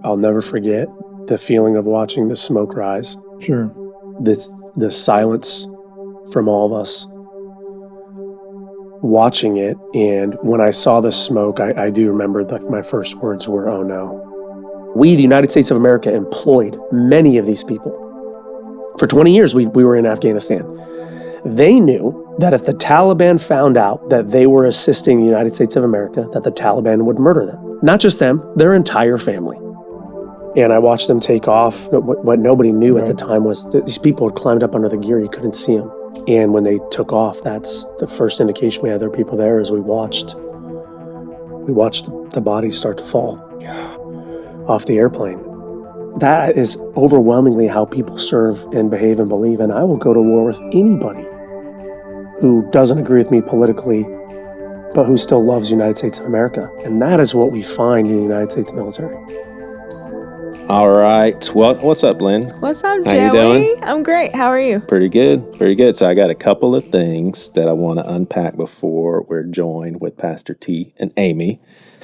I'll never forget the feeling of watching the smoke rise. Sure. The silence from all of us watching it. And when I saw the smoke, I do remember that my first words were, oh no. We, the United States of America, employed many of these people. For 20 years, we were in Afghanistan. They knew that if the Taliban found out that they were assisting the United States of America, that the Taliban would murder them. Not just them, their entire family. And I watched them take off. What nobody knew at the time was that these people had climbed up under the gear. You couldn't see them. And when they took off, that's the first indication we had there were people there as we watched the bodies start to fall off the airplane. That is overwhelmingly how people serve and behave and believe. And I will go to war with anybody who doesn't agree with me politically, but who still loves the United States of America. And that is what we find in the United States military. All right. Well, what's up, Lynne? What's up, Joey? How you doing? I'm great. How are you? Pretty good. Very good. So I got a couple of things that I want to unpack before we're joined with Pastor T and Amy.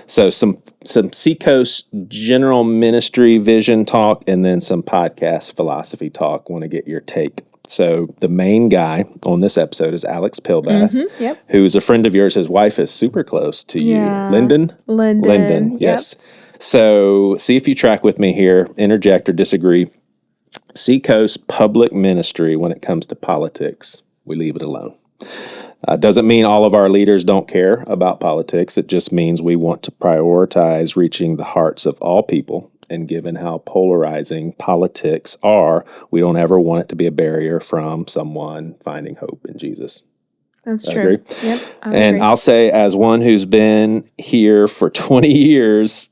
So some Seacoast general ministry vision talk and then some podcast philosophy talk. Want to get your take. So the main guy on this episode is Alex Pelbath, who's a friend of yours. His wife is super close to you. Lyndon? Lyndon, yes. So see if you track with me here, interject or disagree. Seacoast public ministry when it comes to politics, we leave it alone. Doesn't mean all of our leaders don't care about politics. It just means we want to prioritize reaching the hearts of all people. And given how polarizing politics are, we don't ever want it to be a barrier from someone finding hope in Jesus. That's I true. Agree? Yep. And I'll say, as one who's been here for 20 years,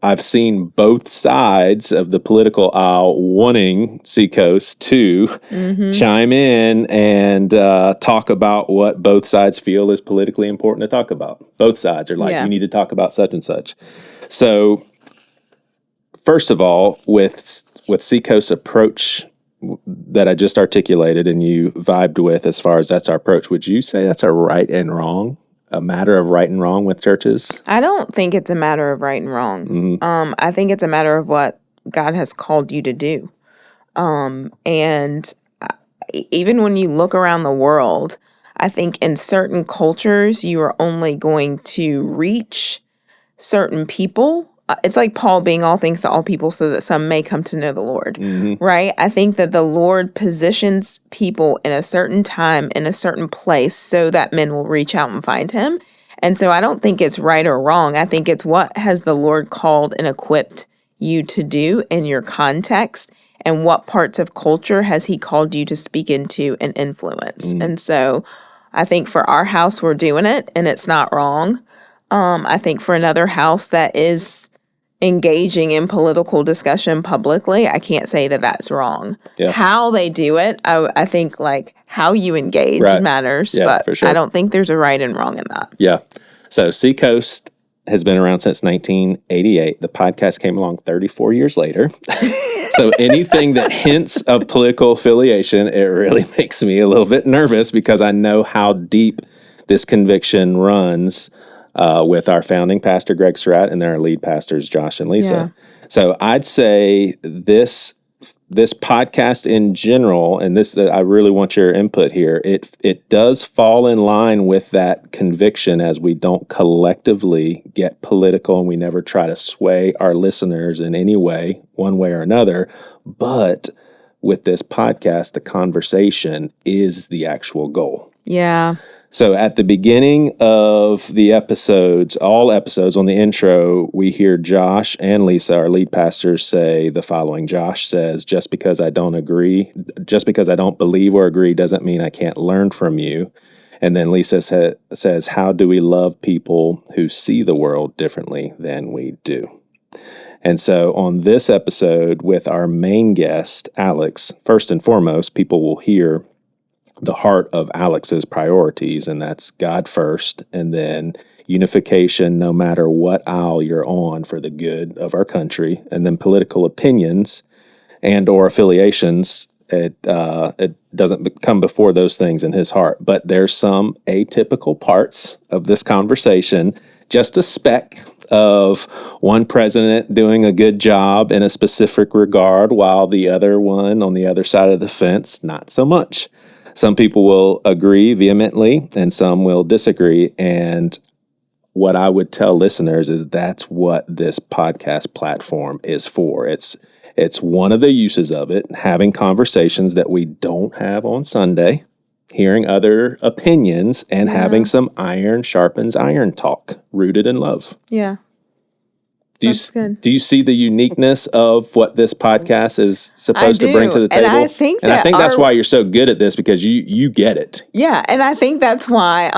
I've seen both sides of the political aisle wanting Seacoast to chime in and talk about what both sides feel is politically important to talk about. Both sides are like, you need to talk about such and such. So, first of all, with Seacoast's approach that I just articulated and you vibed with as far as that's our approach, would you say that's a right and wrong? A matter of right and wrong with churches? I don't think it's a matter of right and wrong. I think it's a matter of what God has called you to do. And even when you look around the world, I think in certain cultures, you are only going to reach certain people. It's like Paul being all things to all people so that some may come to know the Lord, right? I think that the Lord positions people in a certain time, in a certain place, so that men will reach out and find him. And so I don't think it's right or wrong. I think it's what has the Lord called and equipped you to do in your context, and what parts of culture has he called you to speak into and influence. And so I think for our house, we're doing it, and it's not wrong. I think for another house that is engaging in political discussion publicly, I can't say that that's wrong. How they do it, I think like how you engage matters, but for sure. I don't think there's a right and wrong in that. Yeah. So Seacoast has been around since 1988. The podcast came along 34 years later. So anything that hints of political affiliation, it really makes me a little bit nervous because I know how deep this conviction runs with our founding pastor, Greg Surratt, and then our lead pastors, Josh and Lisa. So I'd say this podcast in general, and this I really want your input here, it does fall in line with that conviction as we don't collectively get political and we never try to sway our listeners in any way, one way or another. But with this podcast, the conversation is the actual goal. Yeah. So at the beginning of the episodes, all episodes on the intro, we hear Josh and Lisa, our lead pastors, say the following. Josh says, just because I don't believe or agree doesn't mean I can't learn from you. And then Lisa says, how do we love people who see the world differently than we do? And so on this episode with our main guest, Alex, first and foremost, people will hear the heart of Alex's priorities, and that's God first, and then unification no matter what aisle you're on for the good of our country, and then political opinions and or affiliations. It doesn't come before those things in his heart, but there's some atypical parts of this conversation, just a speck of one president doing a good job in a specific regard, while the other one on the other side of the fence, not so much. Some people will agree vehemently and some will disagree. And what I would tell listeners is that's what this podcast platform is for. It's one of the uses of it, having conversations that we don't have on Sunday, hearing other opinions, and having some iron sharpens iron talk rooted in love. Yeah. Do you see the uniqueness of what this podcast is supposed to bring to the table? And I think that's why you're so good at this, because you get it. Yeah, and I think that's why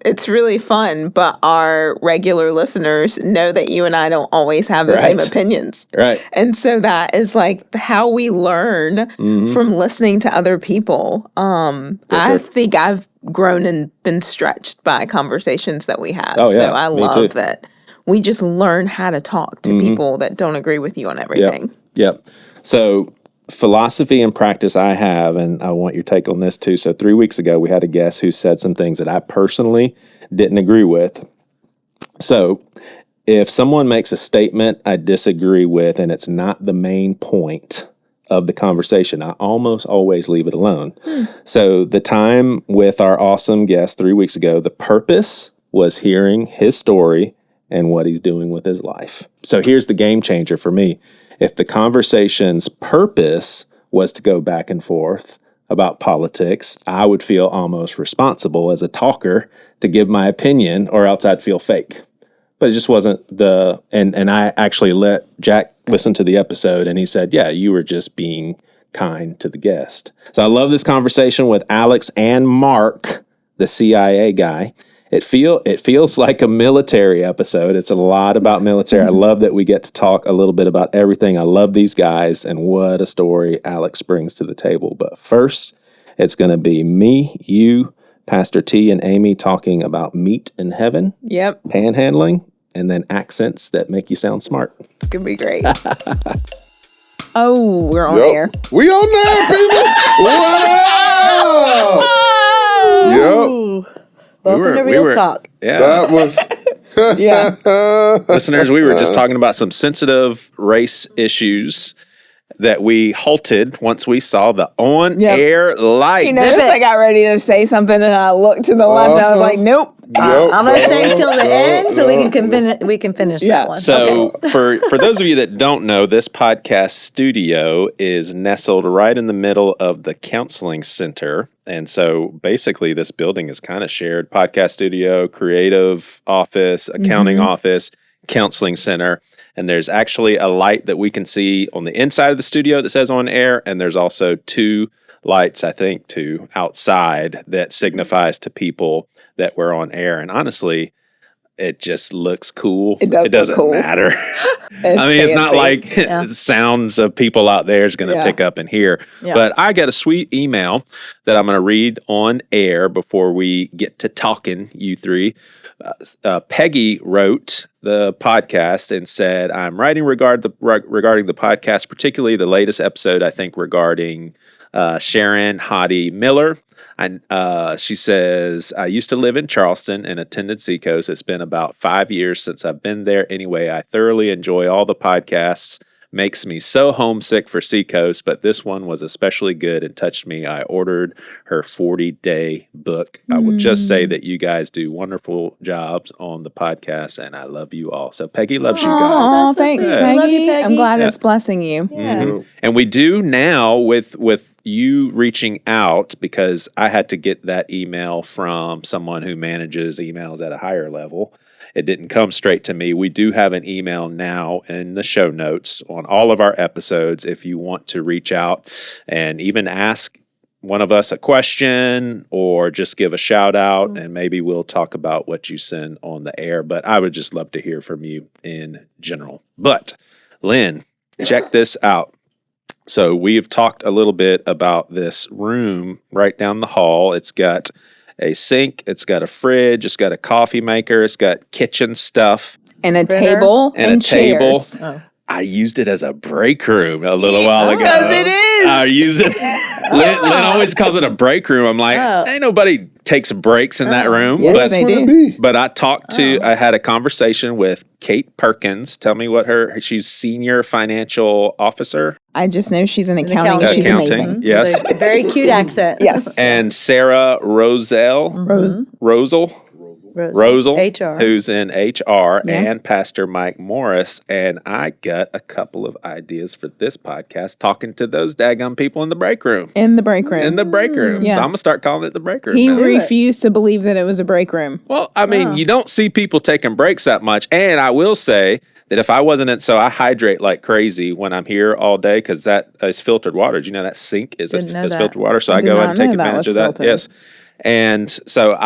it's really fun, but our regular listeners know that you and I don't always have the same opinions. Right. And so that is like how we learn from listening to other people. I think I've grown and been stretched by conversations that we have. Oh, yeah, so I love that. We just learn how to talk to people that don't agree with you on everything. Yep. So philosophy and practice I have, and I want your take on this too. So 3 weeks ago, we had a guest who said some things that I personally didn't agree with. So if someone makes a statement I disagree with and it's not the main point of the conversation, I almost always leave it alone. So the time with our awesome guest 3 weeks ago, the purpose was hearing his story and what he's doing with his life. So here's the game changer for me. If the conversation's purpose was to go back and forth about politics, I would feel almost responsible as a talker to give my opinion, or else I'd feel fake. But it just wasn't and I actually let Jack listen to the episode, and he said, yeah, you were just being kind to the guest. So I love this conversation with Alex and Mark, the CIA guy. It feels like a military episode. It's a lot about military. I love that we get to talk a little bit about everything. I love these guys, and what a story Alex brings to the table. But first, it's going to be me, you, Pastor T, and Amy talking about meat in heaven, panhandling, and then accents that make you sound smart. It's going to be great. Oh, we're on air. We on there, people. Wow. Yep. Welcome to Real Talk. Yeah. That was... Listeners, we were just talking about some sensitive race issues that we halted once we saw the on-air lights. You notice I got ready to say something, and I looked to the left, and I was like, nope. I'm going to stay till the end so we can finish that one. So for those of you that don't know, this podcast studio is nestled right in the middle of the counseling center. And so basically this building is kind of shared: podcast studio, creative office, accounting office, counseling center. And there's actually a light that we can see on the inside of the studio that says on air. And there's also two lights, I think, outside that signifies to people that we're on air. And honestly, it just looks cool. It doesn't matter. It's not like sounds of people out there is going to pick up and hear. Yeah. But I got a sweet email that I'm going to read on air before we get to talking, you three. Peggy wrote the podcast and said, I'm writing regarding the podcast, particularly the latest episode, I think, regarding Sharon Hottie Miller. She says, I used to live in Charleston and attended Seacoast. It's been about 5 years since I've been there. Anyway, I thoroughly enjoy all the podcasts. Makes me so homesick for Seacoast, but this one was especially good and touched me. I ordered her 40-day book. I will just say that you guys do wonderful jobs on the podcast, and I love you all. So Peggy loves you guys. Oh, thanks, Peggy. Love you, Peggy. I'm glad it's blessing you. Yeah. And we do now with you reaching out, because I had to get that email from someone who manages emails at a higher level. It didn't come straight to me. We do have an email now in the show notes on all of our episodes if you want to reach out and even ask one of us a question or just give a shout out, and maybe we'll talk about what you send on the air. But I would just love to hear from you in general. But Lynn, check this out. So we've talked a little bit about this room right down the hall. It's got a sink, it's got a fridge, it's got a coffee maker, it's got kitchen stuff. And a table and a chairs. table. I used it as a break room a little while ago. Because it is. I use it. Lynn always calls it a break room. I'm like, ain't nobody takes breaks in that room. Yes, they do. But I I had a conversation with Kate Perkins. Tell me what she's senior financial officer. I just know she's in accounting. She's amazing. Yes. With a very cute accent. Yes. And Sarah Roselle, HR. who's in HR, and Pastor Mike Morris. And I got a couple of ideas for this podcast talking to those daggum people in the break room. Yeah. So I'm going to start calling it the break room. He now. refused to believe that it was a break room. Well, I mean, you don't see people taking breaks that much. And I will say that if I wasn't so I hydrate like crazy when I'm here all day because that is filtered water. Do you know that sink is filtered water? So I go and take advantage of that. Yes. And so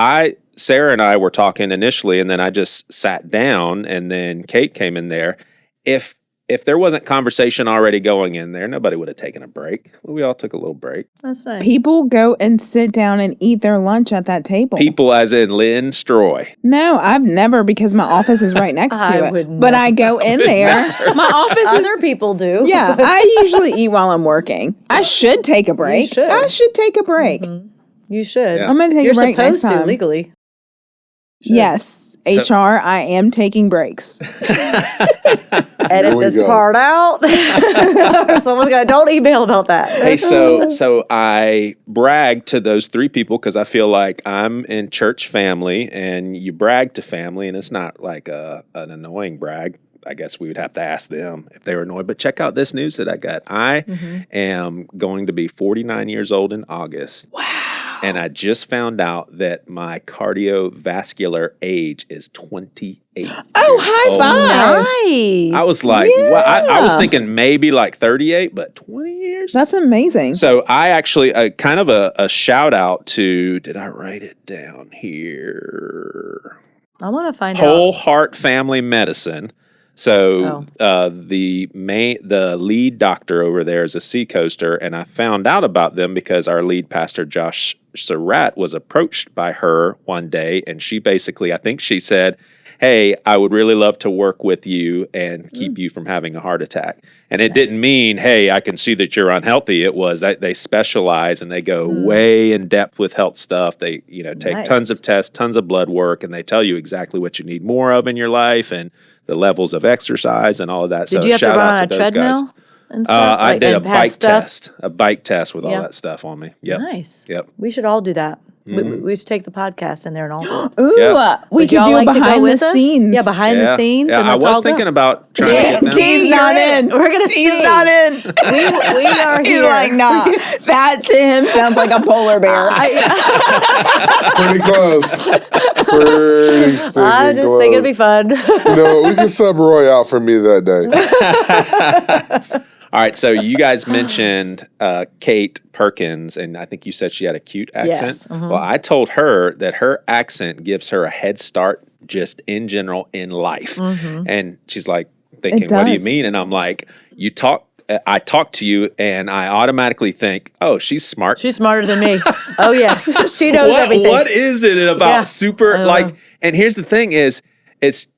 Sarah and I were talking initially, and then I just sat down, and then Kate came in there. If there wasn't conversation already going in there, nobody would have taken a break. We all took a little break. That's nice. People go and sit down and eat their lunch at that table. People as in Lynne Stroy. No, I've never, because my office is right next to it. But I go in there. My office Other people do. Yeah, I usually eat while I'm working. I should take a break. You should. I should take a break. Mm-hmm. You should. Yeah. I'm going to take a break next You're supposed time. to legally. Yes, HR, I am taking breaks. Edit this part out. Someone's got don't email about that. Hey, so I brag to those three people because I feel like I'm in church family, and you brag to family, and it's not like an annoying brag. I guess we would have to ask them if they were annoyed. But check out this news that I got. I am going to be 49 years old in August. Wow. And I just found out that my cardiovascular age is 28. Oh, high five. Nice. I was like, wow. I was thinking maybe like 38, but 20 years? That's amazing. So I actually, kind of a shout out to, did I write it down here? I want to find Whole out. Heart Family Medicine. So the lead doctor over there is a Seacoaster, and I found out about them because our lead pastor, Josh Surratt, was approached by her one day, and she basically, I think she said, hey, I would really love to work with you and keep you from having a heart attack. And it didn't mean, hey, I can see that you're unhealthy. It was that they specialize and they go way in depth with health stuff. They, take tons of tests, tons of blood work, and they tell you exactly what you need more of in your life and the levels of exercise and all of that. Did you have to run on a treadmill and stuff? I did a bike test with all that stuff on me. Yep. Nice. Yep. We should all do that. We should take the podcast in there and all. Ooh, we could do behind the scenes. Yeah, behind the scenes. Yeah, and I was thinking about trying to get them. T's not in. We're gonna T's not in. We are He's here. like, nah. That to him sounds like a polar bear. Pretty close. Pretty stinking I just close. think it'd be fun. We can sub Roy out for me that day. All right, so you guys mentioned Kate Perkins, and I think you said she had a cute accent. Yes, Well, I told her that her accent gives her a head start just in general in life. And she's like thinking, what do you mean? And I'm like, I talk to you and I automatically think, oh, she's smart. She's smarter than me. Oh, yes. She knows everything. What is it about super, and here's the thing is, it's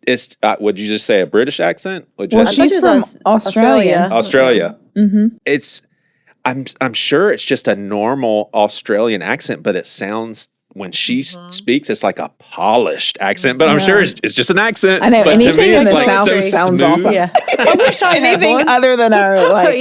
would you just say a British accent? She's from Australia. Australia. It's I'm sure it's just a normal Australian accent, but it sounds when she speaks, it's like a polished accent. But I'm sure it's just an accent. I know, but anything to me, in it's the like South so sounds smooth. awesome. Yeah. I wish I had Anything one. other than our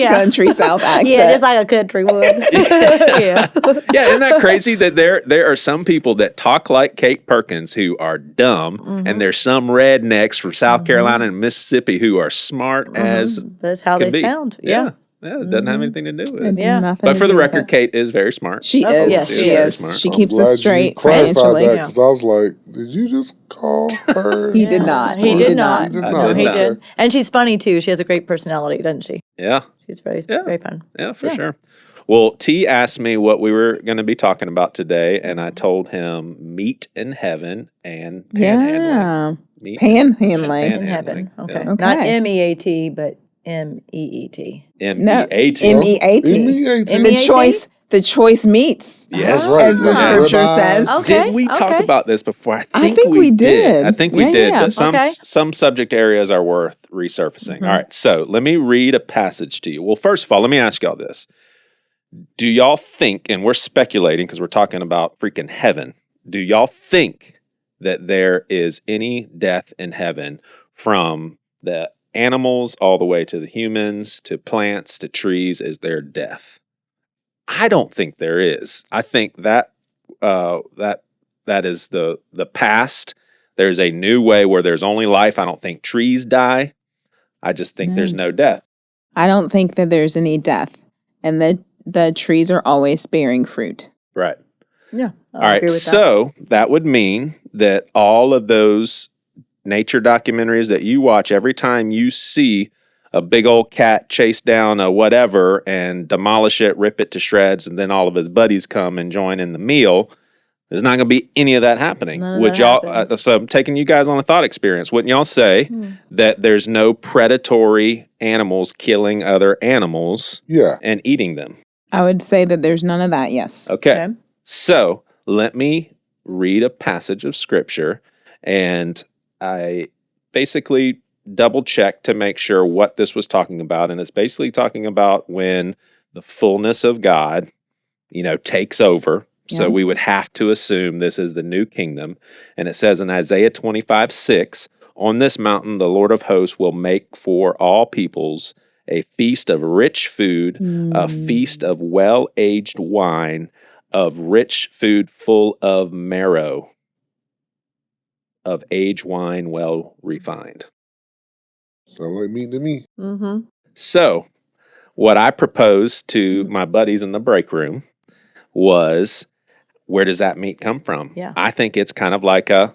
country South accent. Yeah, just like a country would. Yeah. Yeah, isn't that crazy that there are some people that talk like Kate Perkins who are dumb, and there's some rednecks from South Carolina and Mississippi who are smart as That's how can they be. sound. Yeah, it doesn't have anything to do with it. Yeah. But for the record, Kate is very smart. She is. yes, She she is. smart. She I'm keeps glad us you straight clarified financially. that, 'cause I was like, did you just call her? He did not. He did not. He did I not. did He not. did. And she's funny, too. She has a great personality, doesn't she? Yeah, She's very fun. yeah, for sure. Well, T asked me what we were going to be talking about today, and I told him meat in heaven and panhandling. Meat Panhandling. In heaven. Okay. Yeah. Not Okay. M-E-A-T, but M-E-E-T. M-E-A-T. No, M-E-A-T. M-E-A-T. The choice the choice meats. Yes. As the scripture says. Okay. Did we talk about this before? I think we did. I think we did, Yeah. but some subject areas are worth resurfacing. All right, so let me read a passage to you. Well, first of all, let me ask y'all this. Do y'all think, and we're speculating because we're talking about freaking heaven, do y'all think that there is any death in heaven from the animals all the way to the humans, to plants, to trees? Is there death? I don't think there is. I think that that is the past. There's a new way where there's only life. I don't think trees die. I just think there's no death. I don't think that there's any death, and the trees are always bearing fruit. Right. Yeah. All right. So that would mean that all of those nature documentaries that you watch, every time you see a big old cat chase down a whatever and demolish it, rip it to shreds, and then all of his buddies come and join in the meal, there's not going to be any of that happening. Would y'all? So I'm taking you guys on a thought experience. Wouldn't y'all say that there's no predatory animals killing other animals and eating them? I would say that there's none of that, yes. Okay. So let me read a passage of scripture, and I basically double checked to make sure what this was talking about. And it's basically talking about when the fullness of God, takes over. Yeah. So we would have to assume this is the new kingdom. And it says in Isaiah 25:6, on this mountain, the Lord of hosts will make for all peoples a feast of rich food, a feast of well-aged wine, of rich food full of marrow, of aged wine well refined. Sound like meat to me. Mm-hmm. So what I proposed to my buddies in the break room was, where does that meat come from? Yeah. I think it's kind of like a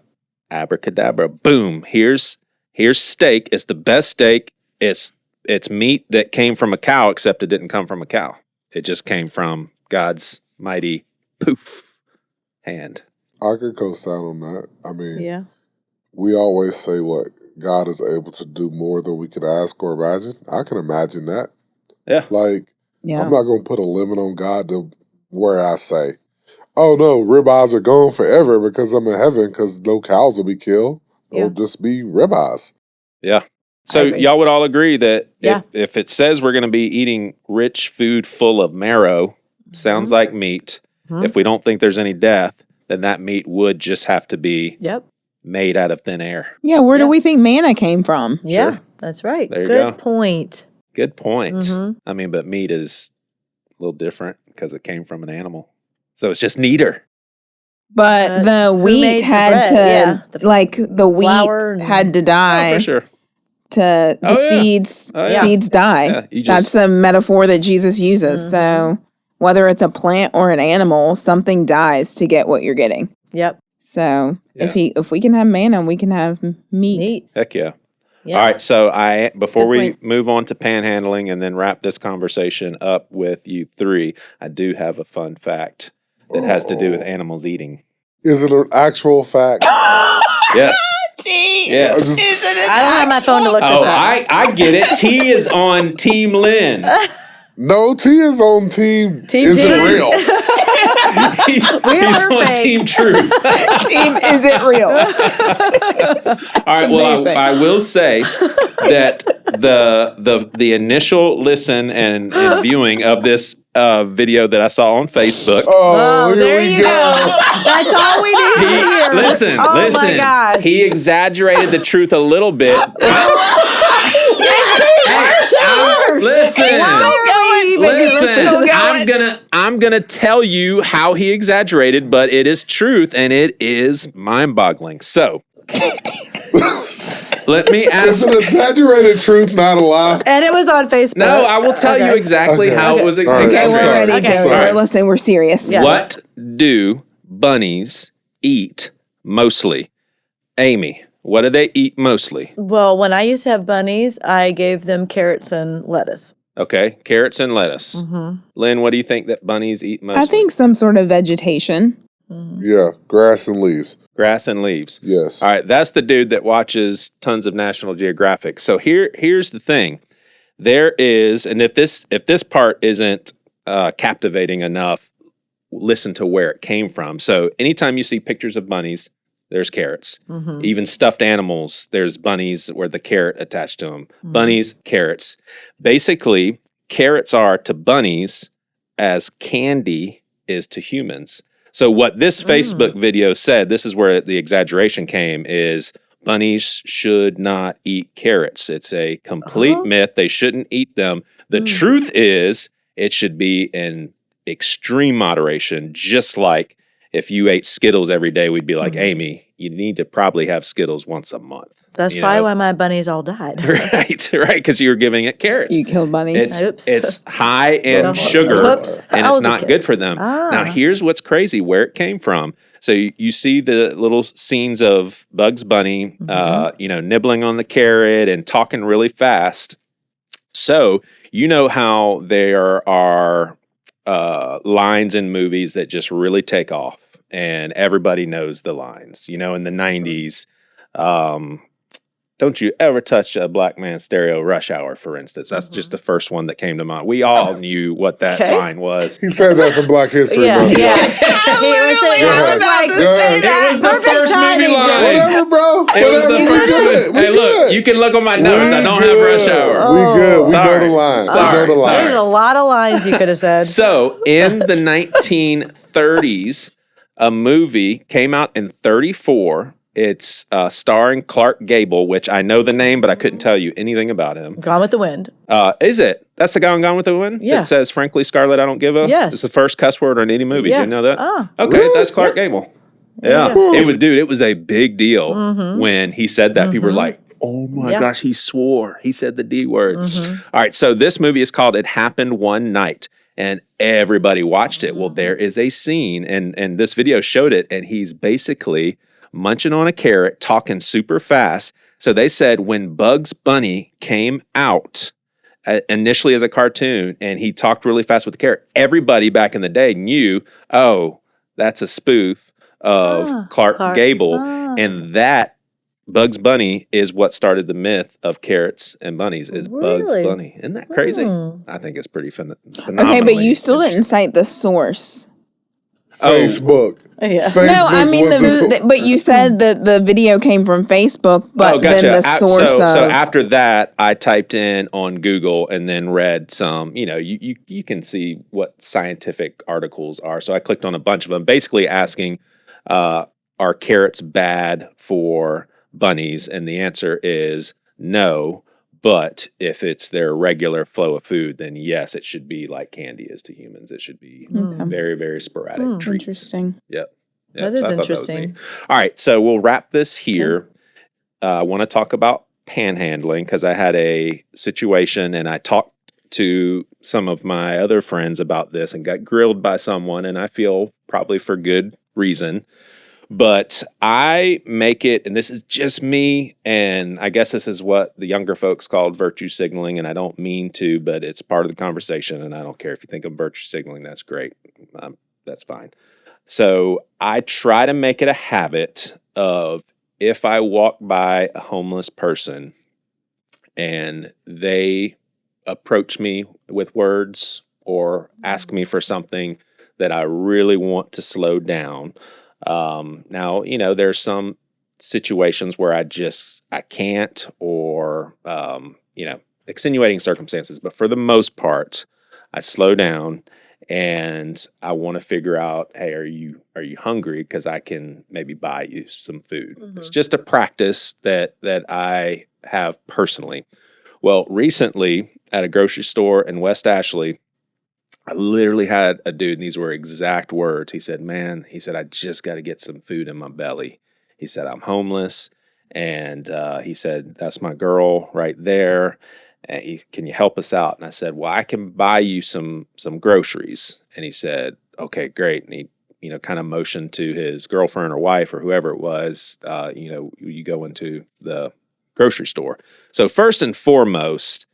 abracadabra. Boom. Here's steak. It's the best steak. It's meat that came from a cow, except it didn't come from a cow. It just came from God's mighty poof hand. I could co-sign on that. I mean, we always say what God is able to do more than we could ask or imagine. I can imagine that. Yeah. I'm not going to put a limit on God to where I say, oh no, ribeyes are gone forever because I'm in heaven because no cows will be killed. It'll just be ribeyes. Yeah. So y'all would all agree that if it says we're going to be eating rich food full of marrow, sounds like meat. If we don't think there's any death, then that meat would just have to be made out of thin air. Yeah, where do we think manna came from? Yeah, that's right. There you Good point. Good point. I mean, but meat is a little different because it came from an animal. So it's just neater. But the wheat had to, the wheat had to die. Oh, for sure. Seeds die. Yeah, that's the metaphor that Jesus uses. So whether it's a plant or an animal, something dies to get what you're getting. Yep. So if we can have manna, we can have meat. Heck yeah. All right, so before we move on to panhandling and then wrap this conversation up with you three, I do have a fun fact that has to do with animals eating. Is it an actual fact? Yes. Yes. I don't have my phone to look this up. I get it. T is on Team Lynne. No, T is on Team Is It Real? He's on Team Truth. Team Is It Real? All right. Well, I will say that the initial listen and viewing of this video that I saw on Facebook. Oh, there you go. That's all we need to hear. Listen. My gosh. He exaggerated the truth a little bit. Listen, I'm gonna tell you how he exaggerated, but it is truth and it is mind-boggling. So let me ask. It's an exaggerated truth, not a lie. And it was on Facebook. No, I will tell you exactly how it was. Right. Okay, we're ready, Joey. Right. Listen, we're serious. Yes. What do bunnies eat mostly? Amy, what do they eat mostly? Well, when I used to have bunnies, I gave them carrots and lettuce. Okay, carrots and lettuce. Lynn, what do you think that bunnies eat mostly? I think some sort of vegetation. Yeah, grass and leaves. Grass and leaves. Yes. All right, that's the dude that watches tons of National Geographic. So here's the thing. There is, and if this part isn't captivating enough, listen to where it came from. So anytime you see pictures of bunnies, there's carrots. Even stuffed animals, there's bunnies where the carrot attached to them. Bunnies, carrots. Basically, carrots are to bunnies as candy is to humans. So what this Facebook video said, this is where the exaggeration came, is bunnies should not eat carrots. It's a complete myth. They shouldn't eat them. The truth is it should be in extreme moderation, just like if you ate Skittles every day, we'd be like, Amy, you need to probably have Skittles once a month. That's probably why my bunnies all died. Right, because you were giving it carrots. You killed bunnies. It's high in sugar, and it's not good for them. Now, here's what's crazy, where it came from. So you see the little scenes of Bugs Bunny, nibbling on the carrot and talking really fast. So you know how there are lines in movies that just really take off, and everybody knows the lines. In the 90s, don't you ever touch a black man stereo, Rush Hour, for instance. That's just the first one that came to mind. We all knew what that line was. He said that from Black History Month. I was about to say that. It was the first movie line. Whatever, bro. It was the first one. Hey, look, you can look on my notes. I don't have Rush Hour. We good. We Sorry. know the line. Sorry. We know the line. There's a lot of lines you could have said. So in the 1930s, a movie came out in 1934. It's starring Clark Gable, which I know the name, but I couldn't tell you anything about him. Gone with the Wind. Is it? That's the guy on Gone with the Wind? Yeah. That says, frankly, Scarlett, I don't give a... Yes. It's the first cuss word on any movie. Yeah. Did you know that? Okay, Really? that's Clark Gable. Yeah. It was a big deal when he said that. People were like, oh my gosh, he swore. He said the D word. All right, so this movie is called It Happened One Night, and everybody watched it. Well, there is a scene, and this video showed it, and he's basically munching on a carrot, talking super fast. So they said when Bugs Bunny came out initially as a cartoon and he talked really fast with the carrot, everybody back in the day knew, oh, that's a spoof of Clark Gable. And that Bugs Bunny is what started the myth of carrots and bunnies, is Bugs Bunny. Isn't that crazy? I think it's pretty phenomenal. Okay, but you still didn't cite the source. Facebook. Yeah. Facebook No, I mean, but you said that the video came from Facebook, but then the source so after that, I typed in on Google and then read some, you can see what scientific articles are. So I clicked on a bunch of them, basically asking, are carrots bad for bunnies? And the answer is no. But if it's their regular flow of food, then yes, it should be like candy is to humans. It should be very, very sporadic treats. Interesting. Yep. That is interesting. All right, so we'll wrap this here. I want to talk about panhandling because I had a situation and I talked to some of my other friends about this and got grilled by someone, and I feel probably for good reason. But I make it, and this is just me, and I guess this is what the younger folks called virtue signaling, and I don't mean to, but it's part of the conversation, and I don't care if you think of virtue signaling, that's great. That's fine. So I try to make it a habit of if I walk by a homeless person and they approach me with words or ask me for something that I really want to slow down. Now, there's some situations where I can't, or, extenuating circumstances, but for the most part, I slow down and I want to figure out, hey, are you hungry? Because I can maybe buy you some food. It's just a practice that I have personally. Well, recently at a grocery store in West Ashley, I literally had a dude, and these were exact words. He said, I just got to get some food in my belly. He said, I'm homeless. And he said, that's my girl right there. And can you help us out? And I said, well, I can buy you some groceries. And he said, okay, great. And he, kind of motioned to his girlfriend or wife or whoever it was, you go into the grocery store. So first and foremost,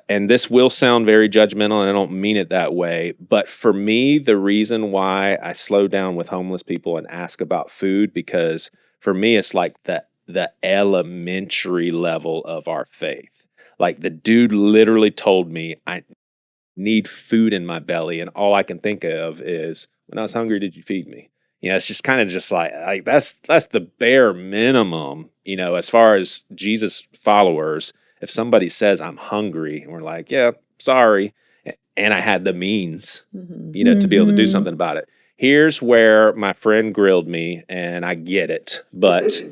and this will sound very judgmental, and I don't mean it that way, but for me, the reason why I slow down with homeless people and ask about food, because for me, it's like the elementary level of our faith. Like the dude literally told me, need food in my belly, and all I can think of is, when I was hungry, did you feed me? It's just kind of just like that's the bare minimum, as far as Jesus followers. If somebody says I'm hungry, and we're like, yeah, sorry, and I had the means, to be able to do something about it. Here's where my friend grilled me, and I get it, but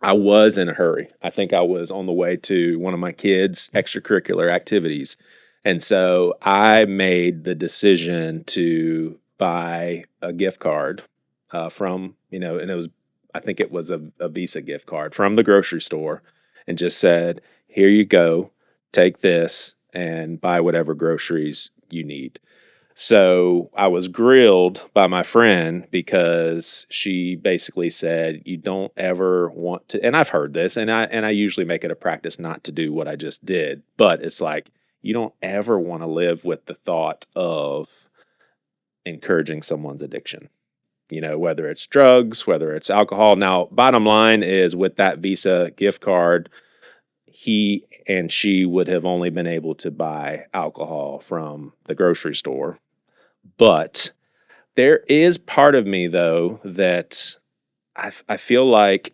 I was in a hurry. I think I was on the way to one of my kids' extracurricular activities. And so I made the decision to buy a gift card from, and I think it was a Visa gift card from the grocery store, and just said, here you go, take this and buy whatever groceries you need. So I was grilled by my friend because she basically said, you don't ever want to, and I've heard this, and I usually make it a practice not to do what I just did, but it's like, you don't ever want to live with the thought of encouraging someone's addiction, whether it's drugs, whether it's alcohol. Now, bottom line is, with that Visa gift card, he and she would have only been able to buy alcohol from the grocery store. But there is part of me, though, that I feel like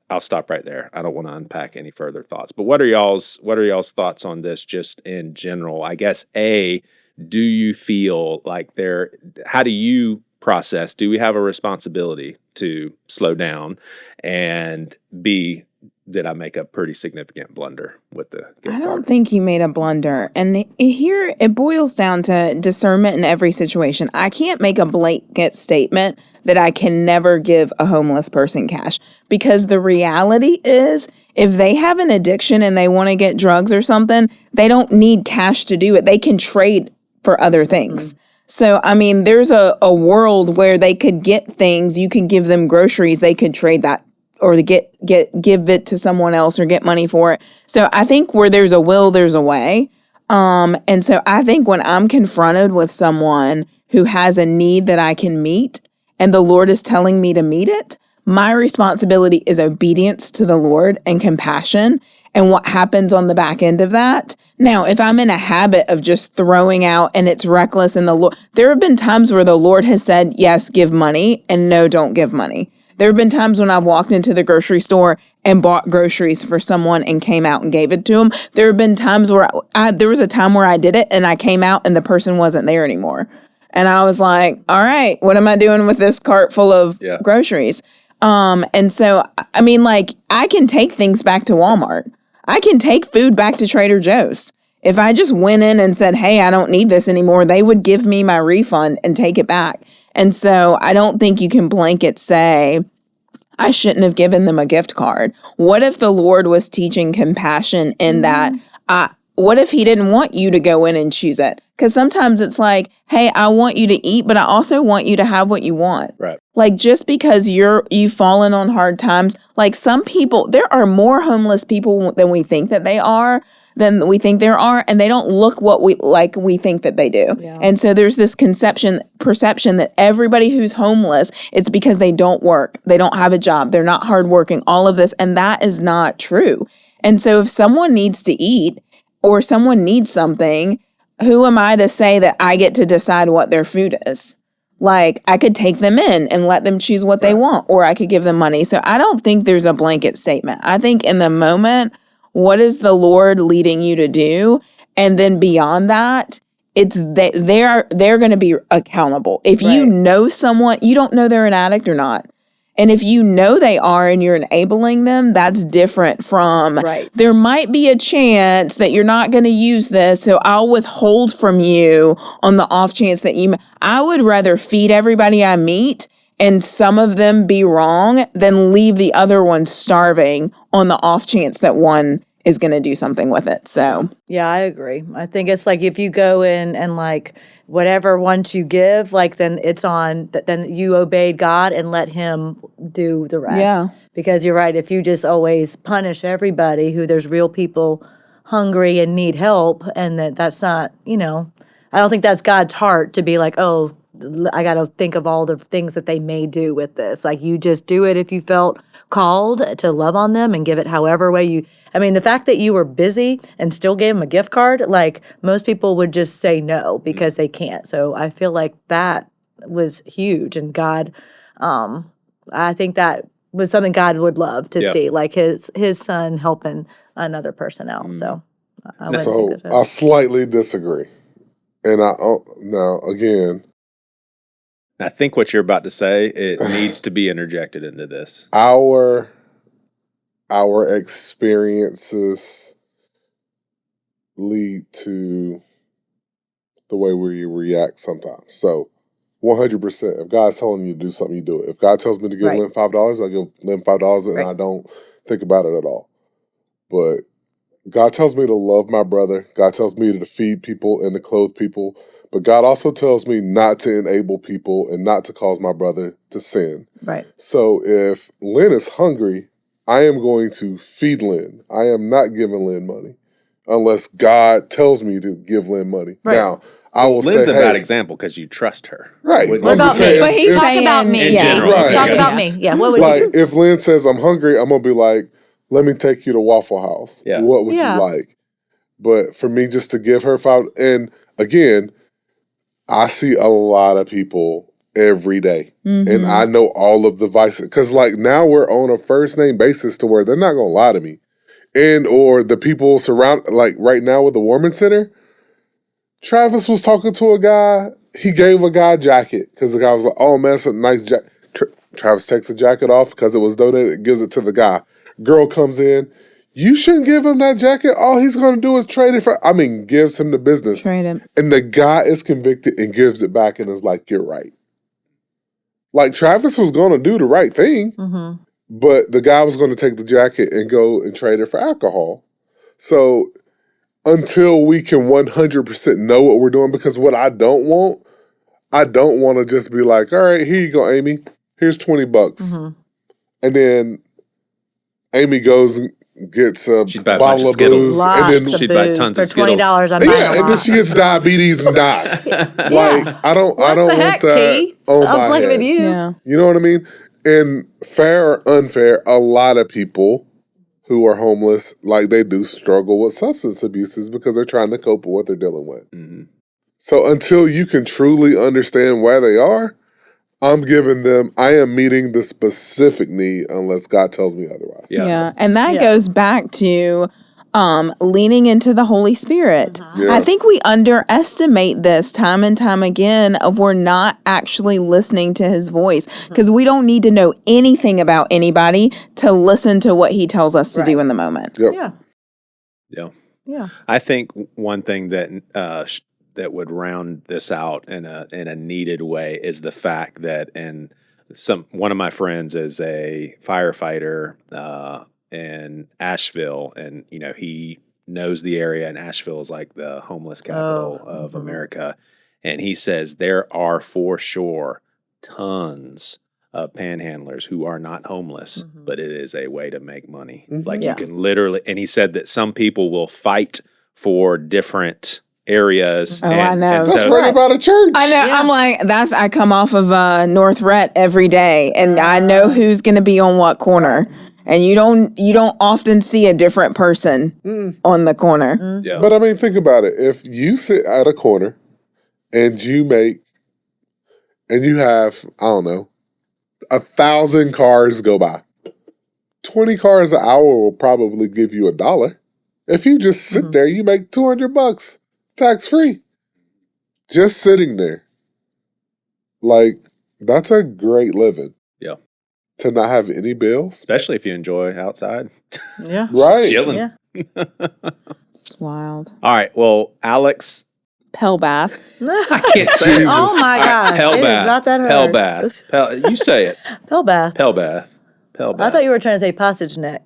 I'll stop right there. I don't want to unpack any further thoughts. But what are y'all's thoughts on this just in general? I guess, A, do you feel like how do you process? Do we have a responsibility to slow down? And B, did I make a pretty significant blunder with the gift card? I don't think you made a blunder. And here it boils down to discernment in every situation. I can't make a blanket statement that I can never give a homeless person cash, because the reality is, if they have an addiction and they want to get drugs or something, they don't need cash to do it. They can trade for other things. So, I mean, there's a world where they could get things. You can give them groceries. They could trade that, or to give it to someone else, or get money for it. So I think where there's a will, there's a way. And so I think when I'm confronted with someone who has a need that I can meet, and the Lord is telling me to meet it, my responsibility is obedience to the Lord and compassion, and what happens on the back end of that. Now, if I'm in a habit of just throwing out and it's reckless, and there have been times where the Lord has said, yes, give money, and no, don't give money. There have been times when I've walked into the grocery store and bought groceries for someone and came out and gave it to them. There have been times where there was a time where I did it and I came out and the person wasn't there anymore. And I was like, all right, what am I doing with this cart full of groceries? And so, I mean, like, I can take things back to Walmart. I can take food back to Trader Joe's. If I just went in and said, hey, I don't need this anymore, they would give me my refund and take it back. And so I don't think you can blanket say, I shouldn't have given them a gift card. What if the Lord was teaching compassion in that? What if he didn't want you to go in and choose it? Because sometimes it's like, hey, I want you to eat, but I also want you to have what you want. Right. Like, just because you've fallen on hard times, like, some people, there are more homeless people than we think that they are, and they don't look what we think that they do. Yeah. And so there's this perception that everybody who's homeless, it's because they don't work, they don't have a job, they're not hardworking, all of this, and that is not true. And so if someone needs to eat, or someone needs something, who am I to say that I get to decide what their food is? Like, I could take them in and let them choose what they want, or I could give them money. So I don't think there's a blanket statement. I think in the moment, what is the Lord leading you to do? And then beyond that, it's they're going to be accountable. If you know someone, you don't know they're an addict or not. And if you know they are and you're enabling them, that's different from, there might be a chance that you're not going to use this, so I'll withhold from you on the off chance that I would rather feed everybody I meet and some of them be wrong than leave the other one starving on the off chance that one is going to do something with it. So, yeah, I agree. I think it's like, if you go in and like, whatever once you give, like, then it's on, then you obeyed God and let him do the rest. Yeah. Because you're right, if you just always punish everybody there's real people hungry and need help, and that's not, I don't think that's God's heart to be like, oh, I got to think of all the things that they may do with this. Like, you just do it if you felt called to love on them and give it however way you. I mean, the fact that you were busy and still gave them a gift card, like, most people would just say no because they can't. So I feel like that was huge. And God, I think that was something God would love to see, like his son helping another person out. So I slightly disagree. And now again, I think what you're about to say, it needs to be interjected into this. Our experiences lead to the way we react sometimes. So 100%, if God's telling you to do something, you do it. If God tells me to give Lynne $5, I give Lynne $5 and I don't think about it at all. But God tells me to love my brother. God tells me to feed people and to clothe people. But God also tells me not to enable people and not to cause my brother to sin. Right. So if Lynne is hungry, I am going to feed Lynne. I am not giving Lynne money unless God tells me to give Lynne money. Right. Now, I will Lynn's say, a bad example because you trust her. Right. What about me? But he's Talk saying about me. in general. Right. Talk about me. Yeah. What would you do? If Lynne says I'm hungry, I'm going to be like, let me take you to Waffle House. Yeah. What would you like? But for me just to give her $5, and again, I see a lot of people every day, and I know all of the vices. Because like now we're on a first name basis to where they're not going to lie to me. And or the people surround, like right now with the Warman Center, Travis was talking to a guy. He gave a guy a jacket because the guy was like, oh man, it's a nice jacket. Travis takes the jacket off because it was donated, gives it to the guy. Girl comes in. You shouldn't give him that jacket. All he's going to do is trade it for, gives him the business. Trade him. And the guy is convicted and gives it back and is like, you're right. Like Travis was going to do the right thing, but the guy was going to take the jacket and go and trade it for alcohol. So until we can 100% know what we're doing, because what I don't want to just be like, all right, here you go, Amy. Here's $20. And then Amy goes and gets a bottle of booze. Lots and then of she'd buy booze. tons for of Skittles. $20, I'm buying a lot. and then she gets diabetes and dies. Like, I don't What the want heck, that T? on I'm my blaming head. you. Yeah. You know what I mean? And fair or unfair, a lot of people who are homeless, like they do struggle with substance abuses because they're trying to cope with what they're dealing with. So until you can truly understand where they are, I am meeting the specific need unless God tells me otherwise. Yeah. And that goes back to leaning into the Holy Spirit. I think we underestimate this time and time again of we're not actually listening to his voice because we don't need to know anything about anybody to listen to what he tells us to do in the moment. Yeah. I think one thing that that would round this out in a needed way is the fact that one of my friends is a firefighter in Asheville, and he knows the area, and Asheville is like the homeless capital of America, and he says there are for sure tons of panhandlers who are not homeless, but it is a way to make money. Like you can literally, and he said that some people will fight for different areas. I know. That's right about a church. I know. I'm like, I come off of North Rhett every day, and I know who's going to be on what corner. And you don't often see a different person on the corner. Yeah. But think about it. If you sit at a corner and you have, I don't know, 1,000 cars go by, 20 cars an hour will probably give you $1. If you just sit there, you make $200 tax-free. Just sitting there. Like, that's a great living. Yeah. To not have any bills. Especially if you enjoy outside. Yeah. Right. Chilling. Yeah. It's wild. All right. Well, Alex Pelbath. I can't say it. Oh my gosh. Pelbath. It is not that hard. Pelbath. You say it. Pelbath. Pelbath. I thought you were trying to say passage neck.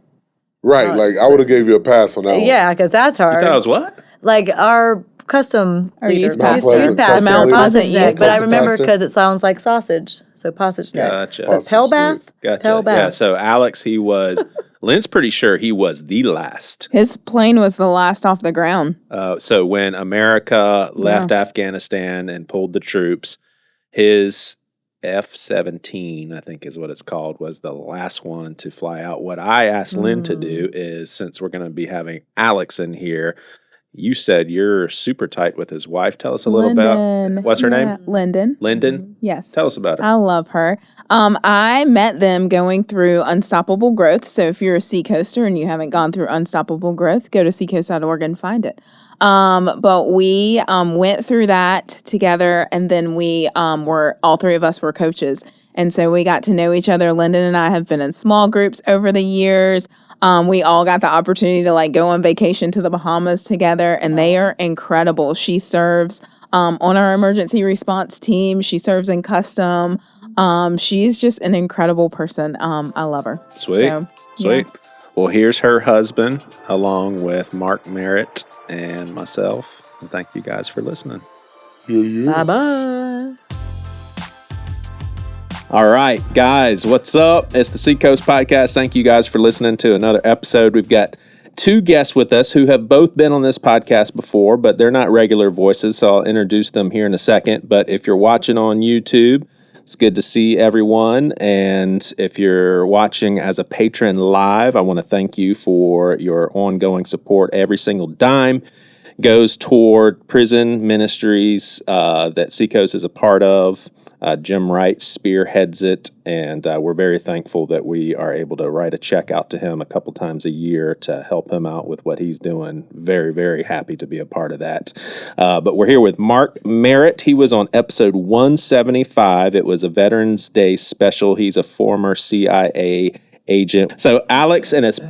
Right. Like, I would have gave you a pass on that one. Yeah, because that's hard. You thought it was what? Like our custom youth leader. pastor. Youth pastor. Mount Passage Pleasant neck. youth But I pastor. remember because it sounds like sausage. So passage neck. Gotcha. But Pelbath? Gotcha. Pelbath. Yeah, so Alex, he was, Lynn's pretty sure he was the last. His plane was the last off the ground. So when America left Afghanistan and pulled the troops, His F-17, I think is what it's called, was the last one to fly out. What I asked Lynne to do is, since we're going to be having Alex in here, you said you're super tight with his wife. Tell us a little about, what's her name? Lyndon. Lyndon? Yes. Tell us about her. I love her. I met them going through Unstoppable Growth. So if you're a Seacoaster and you haven't gone through Unstoppable Growth, go to seacoast.org and find it. But we went through that together, and then we all three of us were coaches. And so we got to know each other. Lyndon and I have been in small groups over the years. We all got the opportunity to go on vacation to the Bahamas together, and they are incredible. She serves on our emergency response team. She serves in custom. She's just an incredible person. I love her. Sweet. Sweet. Yeah. Well, here's her husband, along with Mark Merritt and myself. And thank you guys for listening. Bye-bye. All right, guys, what's up? It's the Seacoast Podcast. Thank you guys for listening to another episode. We've got two guests with us who have both been on this podcast before, but they're not regular voices, so I'll introduce them here in a second. But if you're watching on YouTube, it's good to see everyone. And if you're watching as a patron live, I want to thank you for your ongoing support. Every single dime goes toward prison ministries that Seacoast is a part of. Jim Wright spearheads it, and we're very thankful that we are able to write a check out to him a couple times a year to help him out with what he's doing. Very, very happy to be a part of that. But we're here with Mark Merritt. He was on episode 175. It was a Veterans Day special. He's a former CIA agent. So Alex, and it's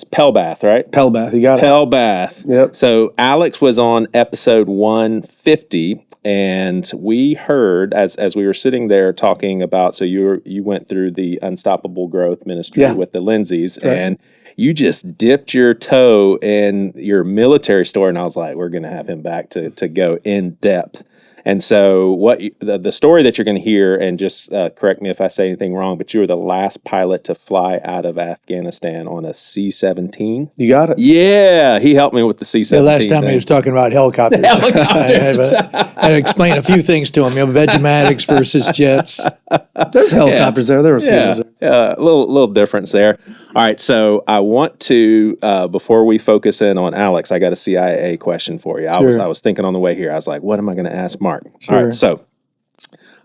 Pelbath, right? Pelbath, you got it. Pelbath. Yep. So Alex was on episode 150, and we heard as we were sitting there talking about. So you went through the Unstoppable Growth Ministry with the Lindsays, right. And you just dipped your toe in your military story, and I was like, we're going to have him back to go in depth. And so the story that you're going to hear, and just correct me if I say anything wrong, but you were the last pilot to fly out of Afghanistan on a C-17. You got it. Yeah, he helped me with the C-17. The last time he was talking about helicopters. I had to explain a few things to him. Vegematics versus jets. There's helicopters there. There was a little difference there. All right, so I want to, before we focus in on Alex, I got a CIA question for you. I was thinking on the way here, I was like, what am I going to ask Mark? Sure. All right, so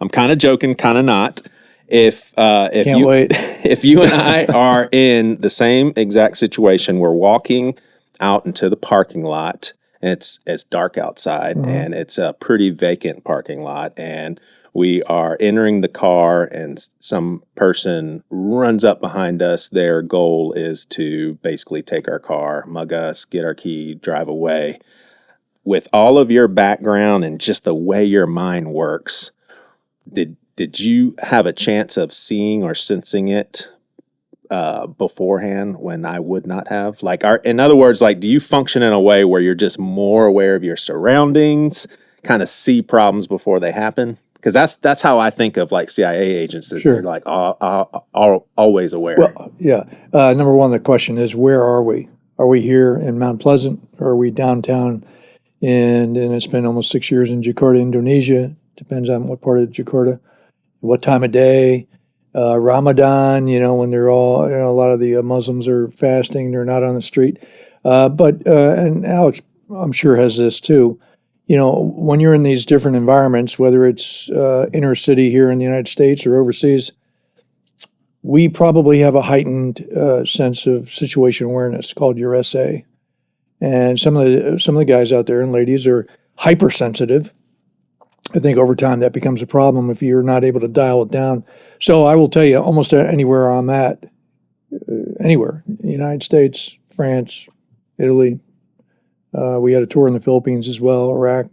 I'm kind of joking, kind of not. If you and I are in the same exact situation, we're walking out into the parking lot, and it's dark outside, and it's a pretty vacant parking lot, and we are entering the car, and some person runs up behind us. Their goal is to basically take our car, mug us, get our key, drive away. With all of your background and just the way your mind works, did you have a chance of seeing or sensing it beforehand when I would not have? In other words, do you function in a way where you're just more aware of your surroundings, kind of see problems before they happen? Because that's how I think of CIA agents. Is Sure. They're always aware. Well, yeah. Number one, the question is, where are we? Are we here in Mount Pleasant, or are we downtown? And it's been almost 6 years in Jakarta, Indonesia. Depends on what part of Jakarta, what time of day. Ramadan, when they're all, a lot of the Muslims are fasting. They're not on the street. And Alex, I'm sure, has this too. When you're in these different environments, whether it's inner city here in the United States or overseas, we probably have a heightened sense of situation awareness called your SA. And some of the guys out there and ladies are hypersensitive. I think over time that becomes a problem if you're not able to dial it down. So I will tell you, almost anywhere I'm at, anywhere, United States, France, Italy. We had a tour in the Philippines as well, Iraq.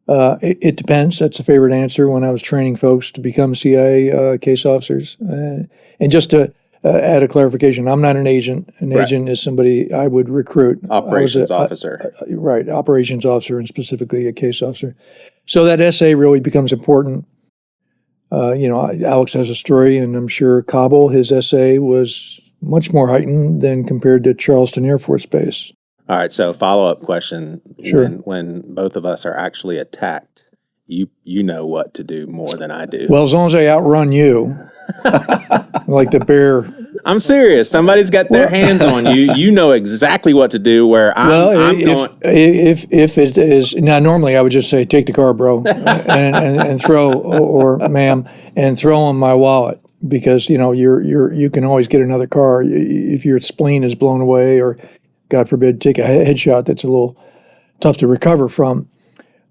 It depends. That's a favorite answer when I was training folks to become CIA case officers. And just to add a clarification, I'm not an agent. An agent is somebody I would recruit. Operations officer. Right, operations officer, and specifically a case officer. So that SA really becomes important. Alex has a story, and I'm sure Kabul, his SA was much more heightened than compared to Charleston Air Force Base. All right, so follow-up question. Sure. When both of us are actually attacked you know what to do more than I do. Well, as long as I outrun you, like the bear. I'm serious. Somebody's got their hands on you. You know exactly what to do. Where if it is now, normally I would just say, take the car, bro, and throw, or ma'am, and throw in my wallet, because you can always get another car if your spleen is blown away, or God forbid, take a headshot that's a little tough to recover from.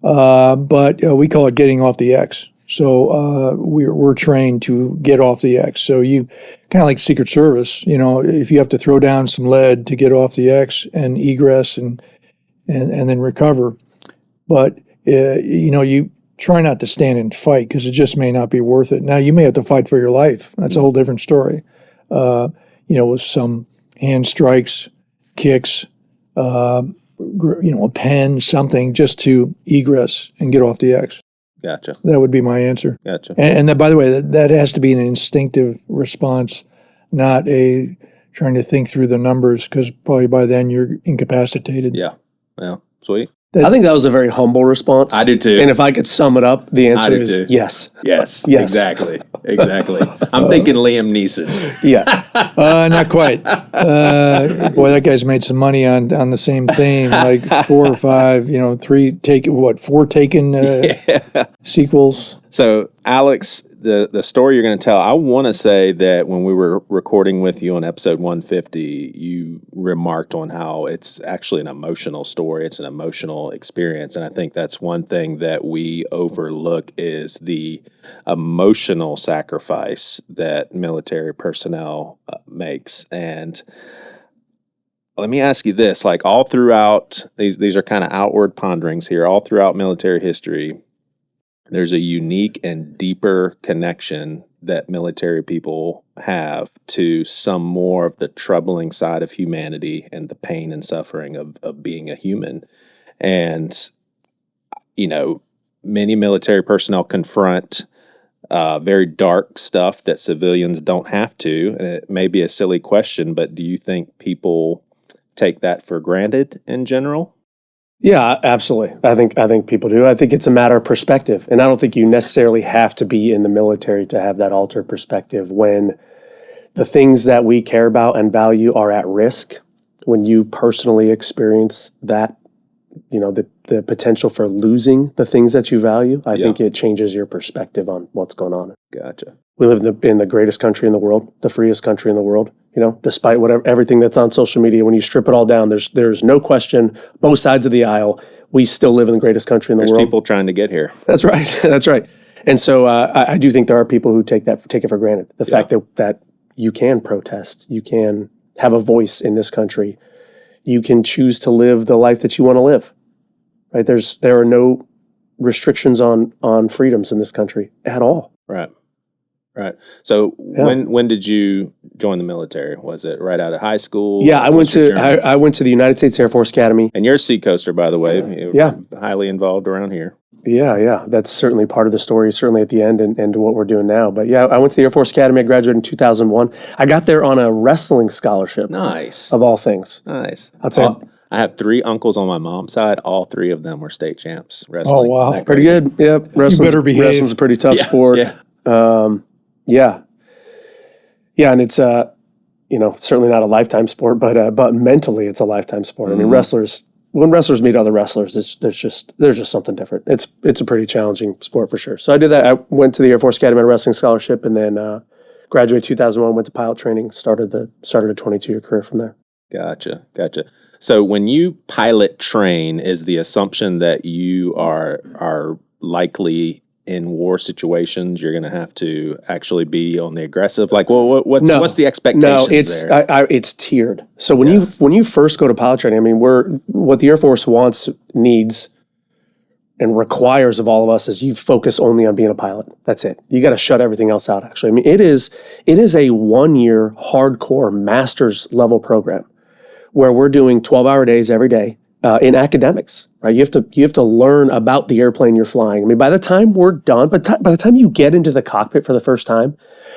But we call it getting off the X. So we're trained to get off the X. So you kind of like Secret Service, if you have to throw down some lead to get off the X and egress and then recover. But you try not to stand and fight, because it just may not be worth it. Now you may have to fight for your life. That's a whole different story. With some hand strikes, kicks, a pen, something, just to egress and get off the X. Gotcha. That would be my answer. Gotcha. And that, by the way, that has to be an instinctive response, not a trying to think through the numbers, because probably by then you're incapacitated. Yeah. Well, sweet. I think that was a very humble response. I do too. And if I could sum it up, the answer is yes. Yes. Yes. Exactly. I'm thinking Liam Neeson. Yeah. Not quite. Boy, that guy's made some money on the same theme, like 4 or 5, 4 taken sequels. So, Alex, the story you're going to tell, I want to say that when we were recording with you on episode 150, you remarked on how it's actually an emotional story. It's an emotional experience. And I think that's one thing that we overlook is the emotional sacrifice that military personnel makes. And let me ask you this, like all throughout, these are kind of outward ponderings here, all throughout military history, there's a unique and deeper connection that military people have to some more of the troubling side of humanity and the pain and suffering of being a human. And, many military personnel confront very dark stuff that civilians don't have to. And it may be a silly question, but do you think people take that for granted in general? Yeah, absolutely. I think people do. I think it's a matter of perspective. And I don't think you necessarily have to be in the military to have that altered perspective. When the things that we care about and value are at risk, when you personally experience that, the potential for losing the things that you value, I think it changes your perspective on what's going on. Gotcha. We live in the greatest country in the world, the freest country in the world. Despite everything that's on social media, when you strip it all down, there's no question, both sides of the aisle, we still live in the greatest country in the world. There's people trying to get here. That's right. That's right. And so I do think there are people who take it for granted. The fact that you can protest, you can have a voice in this country, you can choose to live the life that you want to live. Right? There are no restrictions on freedoms in this country at all. Right. So when did you join the military? Was it right out of high school? Yeah, I went to the United States Air Force Academy. And you're a Seacoaster, by the way. You're highly involved around here. Yeah. That's certainly part of the story, certainly at the end and what we're doing now. But yeah, I went to the Air Force Academy. I graduated in 2001. I got there on a wrestling scholarship. Nice. Of all things. Nice. I'll tell you. I have 3 uncles on my mom's side. All 3 of them were state champs wrestling. Oh, wow. Pretty good. Yep. You better behave. Wrestling's a pretty tough sport. Yeah. Yeah, and it's certainly not a lifetime sport, but mentally it's a lifetime sport. I mean, when wrestlers meet other wrestlers, there's just something different. It's a pretty challenging sport for sure. So I did that. I went to the Air Force Academy on a wrestling scholarship, and then graduated 2001, went to pilot training, started a 22-year career from there. Gotcha. So when you pilot train, is the assumption that you are likely in war situations, you're going to have to actually be on the aggressive? Like, well, what's the expectations there? No, it's tiered. So when you first go to pilot training, I mean, what the Air Force wants, needs, and requires of all of us is you focus only on being a pilot. That's it. You got to shut everything else out, actually. I mean, it is a 1-year hardcore master's level program where we're doing 12-hour days every day in academics, right? You have to learn about the airplane you're flying. I mean, by the time we're done, by the time you get into the cockpit for the first time,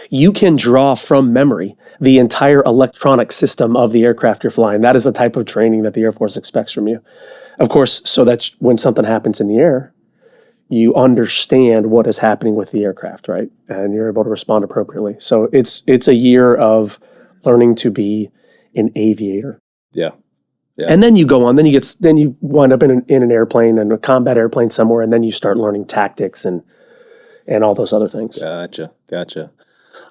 you can draw from memory the entire electronic system of the aircraft you're flying. That is the type of training that the Air Force expects from you. Of course, so that when something happens in the air, you understand what is happening with the aircraft, right? And you're able to respond appropriately. So it's a year of learning to be an aviator. Yeah. And then you go on, then you wind up in an airplane and a combat airplane somewhere, and then you start learning tactics and all those other things. Gotcha.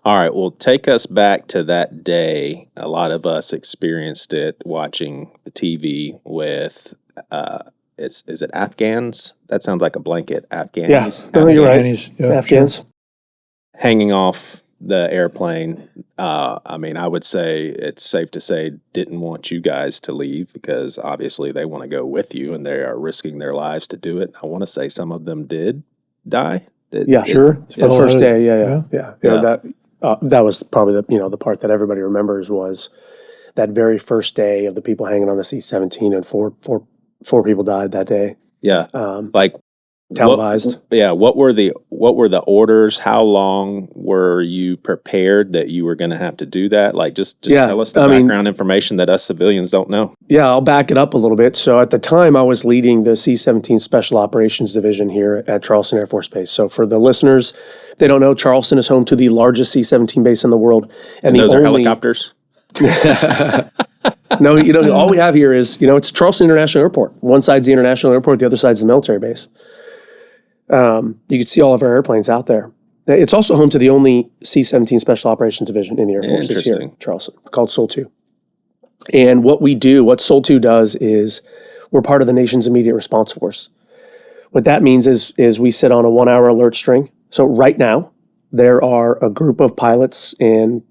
All right, well, take us back to that day. A lot of us experienced it watching the TV with, is it Afghans? That sounds like a blanket. Afghans. Yeah, you're right. Afghans, yeah, Afghans. Hanging off the airplane. I would say it's safe to say didn't want you guys to leave because obviously they want to go with you and they are risking their lives to do it. I want to say some of them did die. Sure. The first day, yeah. Yeah. That was probably the part that everybody remembers was that very first day of the people hanging on the C-17, and four people died that day. Yeah. Televised. What were the orders? How long were you prepared that you were going to have to do that? Like, just tell us the background information that us civilians don't know. Yeah, I'll back it up a little bit. So at the time, I was leading the C-17 Special Operations Division here at Charleston Air Force Base. So for the listeners, they don't know, Charleston is home to the largest C-17 base in the world, and those are helicopters. No, all we have here is, it's Charleston International Airport. One side's the international airport, the other side's the military base. You can see all of our airplanes out there. It's also home to the only C-17 Special Operations Division in the Air Force is here in Charleston, called SOL 2. And what SOL 2 does is we're part of the nation's immediate response force. What that means is we sit on a 1-hour alert string. So right now, there are a group of pilots and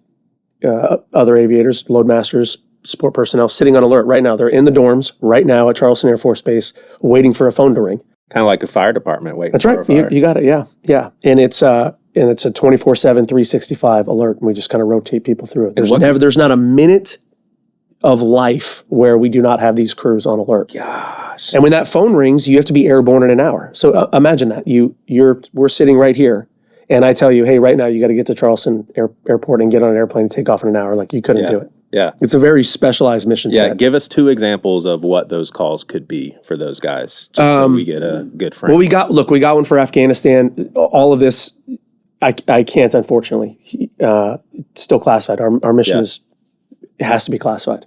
other aviators, loadmasters, support personnel sitting on alert right now. They're in the dorms right now at Charleston Air Force Base waiting for a phone to ring. Kind of like a fire department waiting. That's for right. a fire. You got it. Yeah. And it's a 24/7, 365 alert, and we just kind of rotate people through it. There's not a minute of life where we do not have these crews on alert. Gosh. And when that phone rings, you have to be airborne in an hour. So imagine that we're sitting right here, and I tell you, hey, right now you got to get to Charleston Airport and get on an airplane and take off in an hour. Like, you couldn't do it. Yeah. It's a very specialized mission set. Yeah, give us 2 examples of what those calls could be for those guys, just so we get a good frame. Well, we got one for Afghanistan. All of this, I can't, unfortunately. It's still classified. Our mission it has to be classified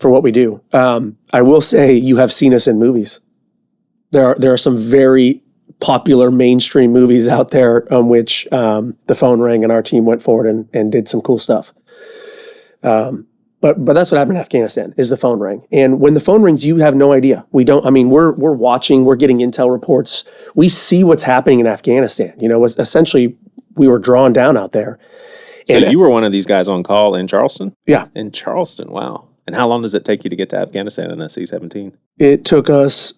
for what we do. I will say you have seen us in movies. There are some very popular mainstream movies out there on which the phone rang and our team went forward and did some cool stuff. But that's what happened in Afghanistan, is the phone rang. And when the phone rings, you have no idea. We're watching, we're getting intel reports. We see what's happening in Afghanistan. Essentially, we were drawn down out there. So you were one of these guys on call in Charleston? Yeah. In Charleston, wow. And how long does it take you to get to Afghanistan in a C-17? It took us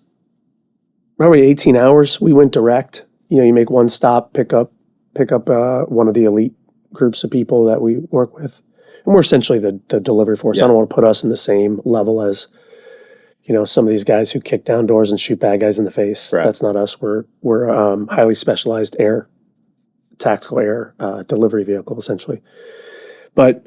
probably 18 hours. We went direct. You make one stop, pick up one of the elite groups of people that we work with. And we're essentially the delivery force. Yeah. I don't want to put us in the same level as, some of these guys who kick down doors and shoot bad guys in the face. Right. That's not us. We're highly specialized tactical air delivery vehicle, essentially. But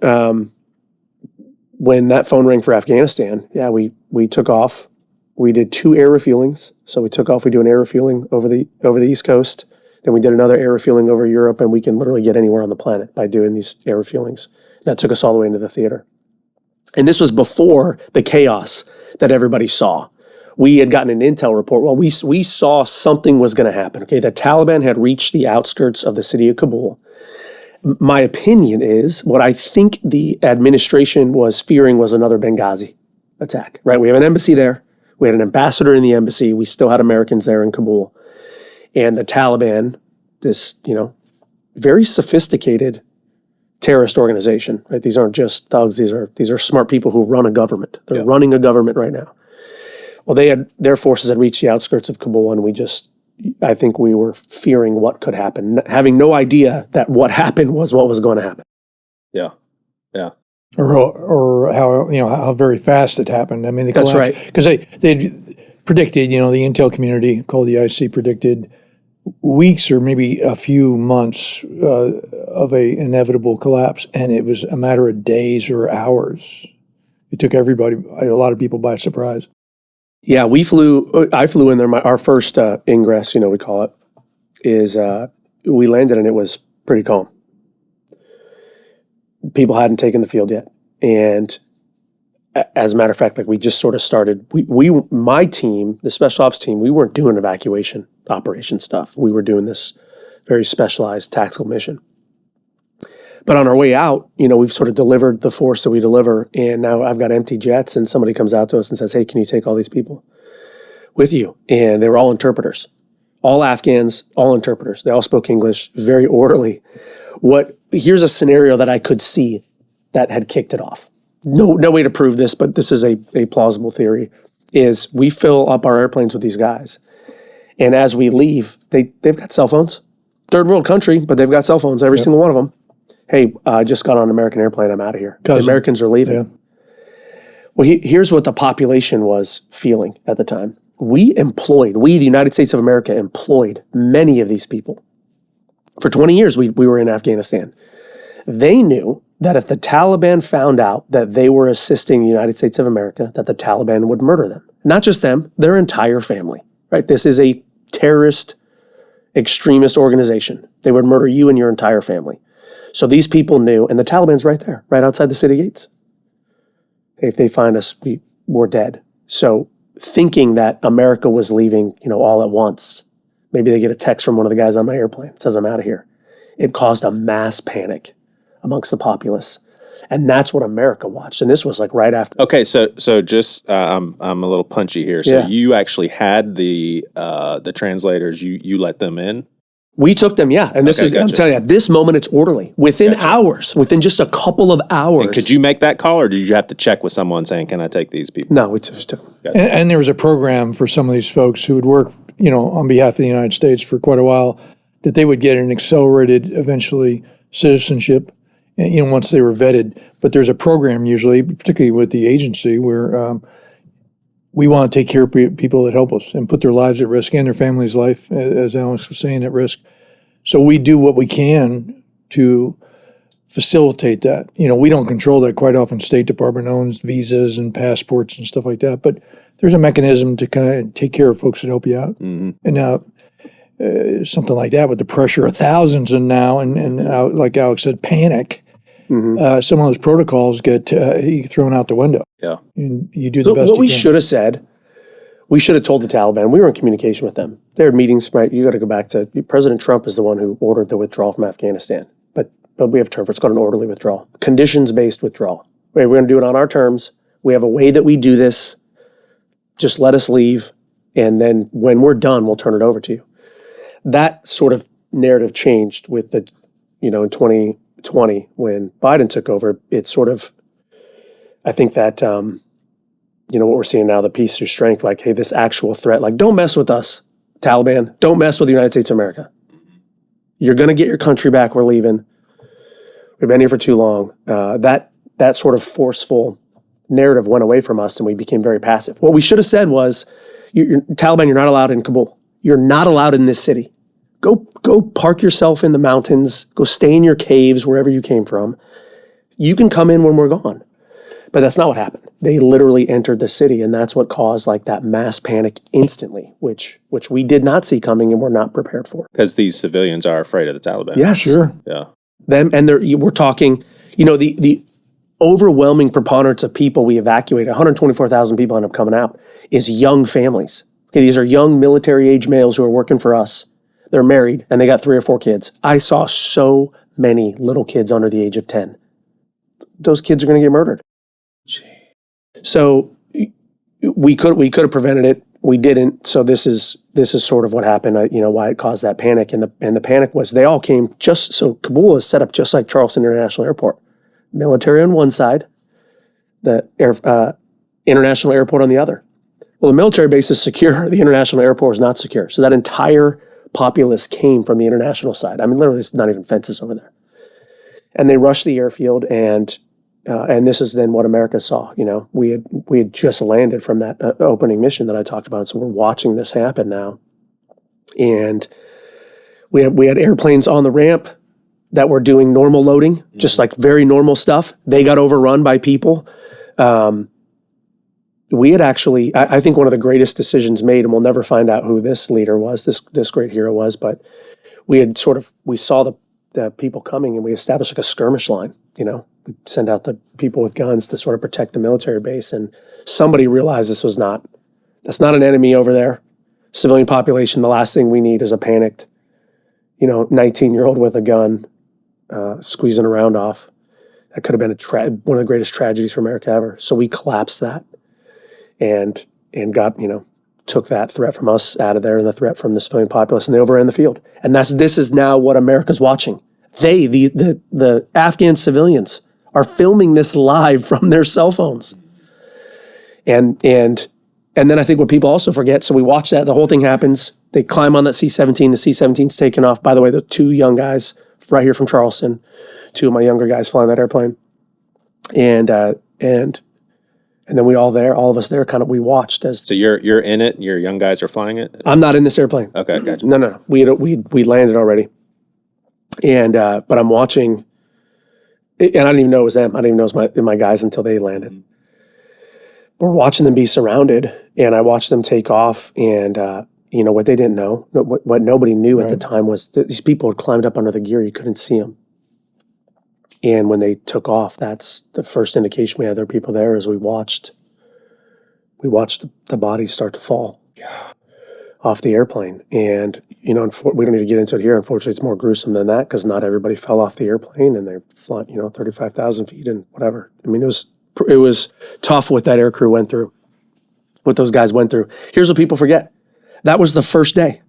when that phone rang for Afghanistan, we took off. We did 2 air refuelings. So we took off. We do an air refueling over the East Coast. Then we did another air refueling over Europe, and we can literally get anywhere on the planet by doing these air refuelings. That took us all the way into the theater. And this was before the chaos that everybody saw. We had gotten an intel report. Well, we saw something was going to happen. Okay, the Taliban had reached the outskirts of the city of Kabul. My opinion is, what I think the administration was fearing was another Benghazi attack, right? We have an embassy there. We had an ambassador in the embassy. We still had Americans there in Kabul. And the Taliban, this, very sophisticated terrorist organization, right? These aren't just thugs. These are smart people who run a government. They're running a government right now. Well, their forces had reached the outskirts of Kabul, and I think we were fearing what could happen, having no idea that what happened was what was going to happen. Yeah. Or how very fast it happened. That's right. Because they predicted, the intel community called the IC predicted weeks or maybe a few months of a inevitable collapse, and it was a matter of days or hours. It took a lot of people by surprise. Yeah, I flew in there, our first ingress, we call it. is we landed and it was pretty calm. People hadn't taken the field yet. And as a matter of fact, like we just sort of started, my team, the special ops team, we weren't doing evacuation operation stuff. We were doing this very specialized tactical mission. But on our way out, we've sort of delivered the force that we deliver, and now I've got empty jets, and somebody comes out to us and says, hey, can you take all these people with you? And they were all interpreters, all Afghans, all interpreters. They all spoke English, very orderly. Here's a scenario that I could see that had kicked it off. No way to prove this, but this is a plausible theory, is we fill up our airplanes with these guys. And as we leave, they've got cell phones. Third world country, but they've got cell phones, every single one of them. Hey, I just got on an American airplane. I'm out of here. The Americans are leaving. Yeah. Well, here's what the population was feeling at the time. We, the United States of America, employed many of these people. For 20 years, we were in Afghanistan. They knew that if the Taliban found out that they were assisting the United States of America, that the Taliban would murder them. Not just them, their entire family, right? This is a terrorist, extremist organization. They would murder you and your entire family. So these people knew, and the Taliban's right there, right outside the city gates. If they find us, we're dead. So thinking that America was leaving, all at once, maybe they get a text from one of the guys on my airplane that says, I'm out of here. It caused a mass panic amongst the populace. And that's what America watched. And this was like right after. Okay, so just I'm a little punchy here. So you actually had the translators. You let them in. We took them, yeah. And this I'm telling you, at this moment, it's orderly. Within hours, within just a couple of hours. And could you make that call, or did you have to check with someone saying, can I take these people? No, we just took them. Gotcha. And there was a program for some of these folks who would work, on behalf of the United States for quite a while, that they would get an accelerated, eventually, citizenship, once they were vetted. But there's a program usually, particularly with the agency, where we want to take care of people that help us and put their lives at risk and their family's life, as Alex was saying, at risk. So we do what we can to facilitate that. We don't control that. Quite often State Department owns visas and passports and stuff like that. But there's a mechanism to kind of take care of folks that help you out. Mm-hmm. And now something like that with the pressure of thousands and now, and like Alex said, panic. Mm-hmm. Some of those protocols get thrown out the window. Yeah, and you do the best. What we should have said, we should have told the Taliban. We were in communication with them. They had meetings. Right, you got to go back to President Trump is the one who ordered the withdrawal from Afghanistan. But we have a term for it. It's called an orderly withdrawal, conditions-based withdrawal. Right, we're going to do it on our terms. We have a way that we do this. Just let us leave, and then when we're done, we'll turn it over to you. That sort of narrative changed with the, in 2020 when Biden took over. It's sort of, I think that, what we're seeing now, the peace through strength, like, hey, this actual threat, like, don't mess with us, Taliban. Don't mess with the United States of America. You're going to get your country back. We're leaving. We've been here for too long. That sort of forceful narrative went away from us and we became very passive. What we should have said was, Taliban, you're not allowed in Kabul. You're not allowed in this city. Go park yourself in the mountains. Go stay in your caves, wherever you came from. You can come in when we're gone. But that's not what happened. They literally entered the city, and that's what caused like that mass panic instantly, which we did not see coming and we're not prepared for. Because these civilians are afraid of the Taliban. Yes, sure. Yeah. Them, and we're talking, the overwhelming preponderance of people we evacuated, 124,000 people end up coming out, is young families. Okay, these are young military-age males who are working for us. They're married, and they got 3 or 4 kids. I saw so many little kids under the age of 10. Those kids are going to get murdered. Gee. So we could have prevented it. We didn't. So this is sort of what happened. Why it caused that panic, and the panic was they all came so Kabul is set up just like Charleston International Airport. Military on one side, the international airport on the other. Well, the military base is secure. The international airport is not secure. So that entire populace came from the international side. I mean, literally, there's not even fences over there. And they rushed the airfield, and this is then what America saw. We had just landed from that opening mission that I talked about. So we're watching this happen now, and we had airplanes on the ramp that were doing normal loading, just like very normal stuff. They got overrun by people. we had actually, I think one of the greatest decisions made, and we'll never find out who this leader was, this great hero was, but we saw the people coming, and we established like a skirmish line, we send out the people with guns to sort of protect the military base, and somebody realized that's not an enemy over there. Civilian population, the last thing we need is a panicked, 19-year-old with a gun squeezing a round off. That could have been one of the greatest tragedies for America ever. So we collapsed that and got, took that threat from us out of there and the threat from the civilian populace, and they overran the field. And this is now what America's watching. The Afghan civilians are filming this live from their cell phones. And then I think what people also forget, so we watch that, the whole thing happens. They climb on that C-17. The C-17's taken off. By the way, the two young guys right here from Charleston, two of my younger guys flying that airplane. And then all of us there, we watched as. So you're in it. Your young guys are flying it. I'm not in this airplane. Okay, gotcha. No. We landed already, and but I'm watching, and I didn't even know it was them. I didn't even know it was my guys until they landed. We're watching them be surrounded, and I watched them take off. And what they didn't know, what nobody knew at the time was that these people had climbed up under the gear. You couldn't see them. And when they took off, that's the first indication we had there were people there. As we watched the bodies start to fall off the airplane. And we don't need to get into it here. Unfortunately, it's more gruesome than that because not everybody fell off the airplane, and they're flying 35,000 feet and whatever. I mean, it was tough what that air crew went through, what those guys went through. Here's what people forget: that was the first day.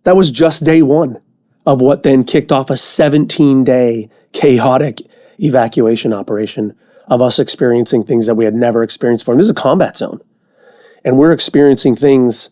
That was just day one of what then kicked off a 17-day chaotic evacuation operation of us experiencing things that we had never experienced before. And this is a combat zone. And we're experiencing things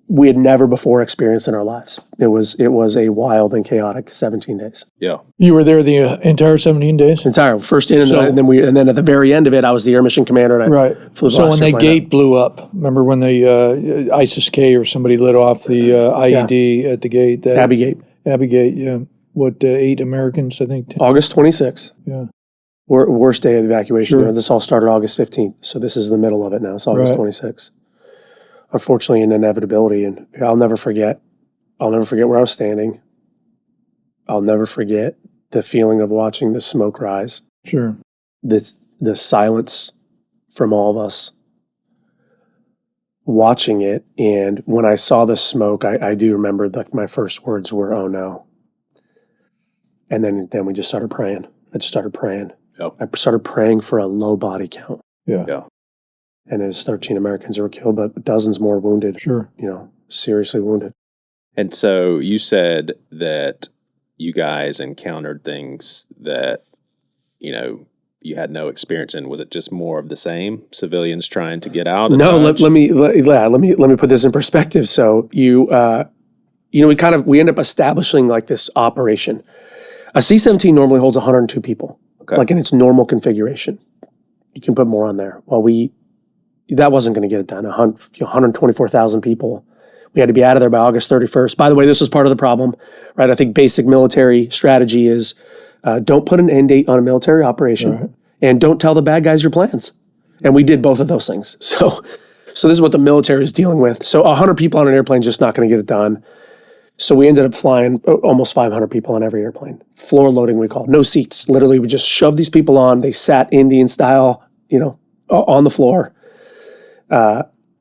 we had never before experienced in our lives. It was a wild and chaotic 17 days. Yeah. You were there the entire 17 days? Entire. First in, and then at the very end of it, I was the air mission commander. And I flew the So last when the airplane gate blew up, remember when the ISIS-K or somebody lit off the IED at the gate? Abbey Gate. Abbey Gate, yeah. What, 8 Americans, I think? 10? August 26th. Yeah. Worst day of the evacuation. Sure. This all started August 15th. So this is the middle of it now. It's August 26th. Unfortunately, an inevitability. And I'll never forget where I was standing. I'll never forget the feeling of watching the smoke rise. Sure. The silence from all of us watching it. And when I saw the smoke, I do remember my first words were, "Oh no." And then we just started praying. I just started praying. Yep. I started praying for a low body count. Yeah. And it was 13 Americans who were killed, but dozens more wounded. Sure. Seriously wounded. And so you said that you guys encountered things that, you had no experience in. Was it just more of the same? Civilians trying to get out? No, let me put this in perspective. So we end up establishing like this operation. A C-17 normally holds 102 people, like in its normal configuration. You can put more on there. Well, that wasn't going to get it done. 124,000 people. We had to be out of there by August 31st. By the way, this was part of the problem, right? I think basic military strategy is don't put an end date on a military operation, and don't tell the bad guys your plans. And we did both of those things. So this is what the military is dealing with. So 100 people on an airplane is just not going to get it done. So we ended up flying almost 500 people on every airplane. Floor loading, we call it. No seats. Literally, we just shoved these people on. They sat Indian style, on the floor.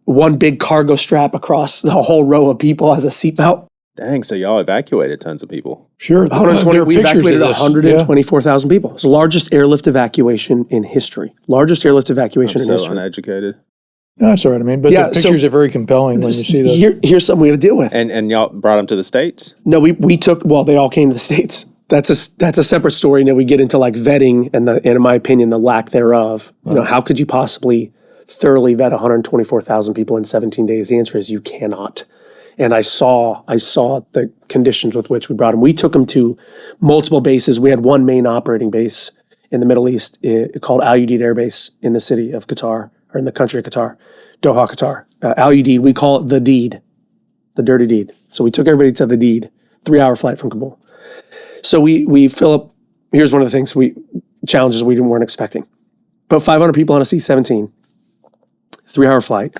One big cargo strap across the whole row of people as a seatbelt. Dang, so y'all evacuated tons of people. Sure. We evacuated 124,000 people. It's the largest airlift evacuation in history. Largest airlift evacuation in history. Uneducated. No, that's all right. But the pictures are very compelling when you see those. Here's something we had to deal with. And y'all brought them to the States? No, they all came to the States. That's a separate story. And then we get into like vetting and in my opinion, the lack thereof. How could you possibly thoroughly vet 124,000 people in 17 days? The answer is you cannot. And I saw the conditions with which we brought them. We took them to multiple bases. We had one main operating base in the Middle East called Al Udeid Air Base in the city of Qatar, or in the country of Qatar, Doha, Qatar. Al Udeid, we call it the deed, the dirty deed. So we took everybody to the deed, 3-hour flight from Kabul. So we fill up, here's one of the things challenges we weren't expecting. Put 500 people on a C-17. 3-hour flight.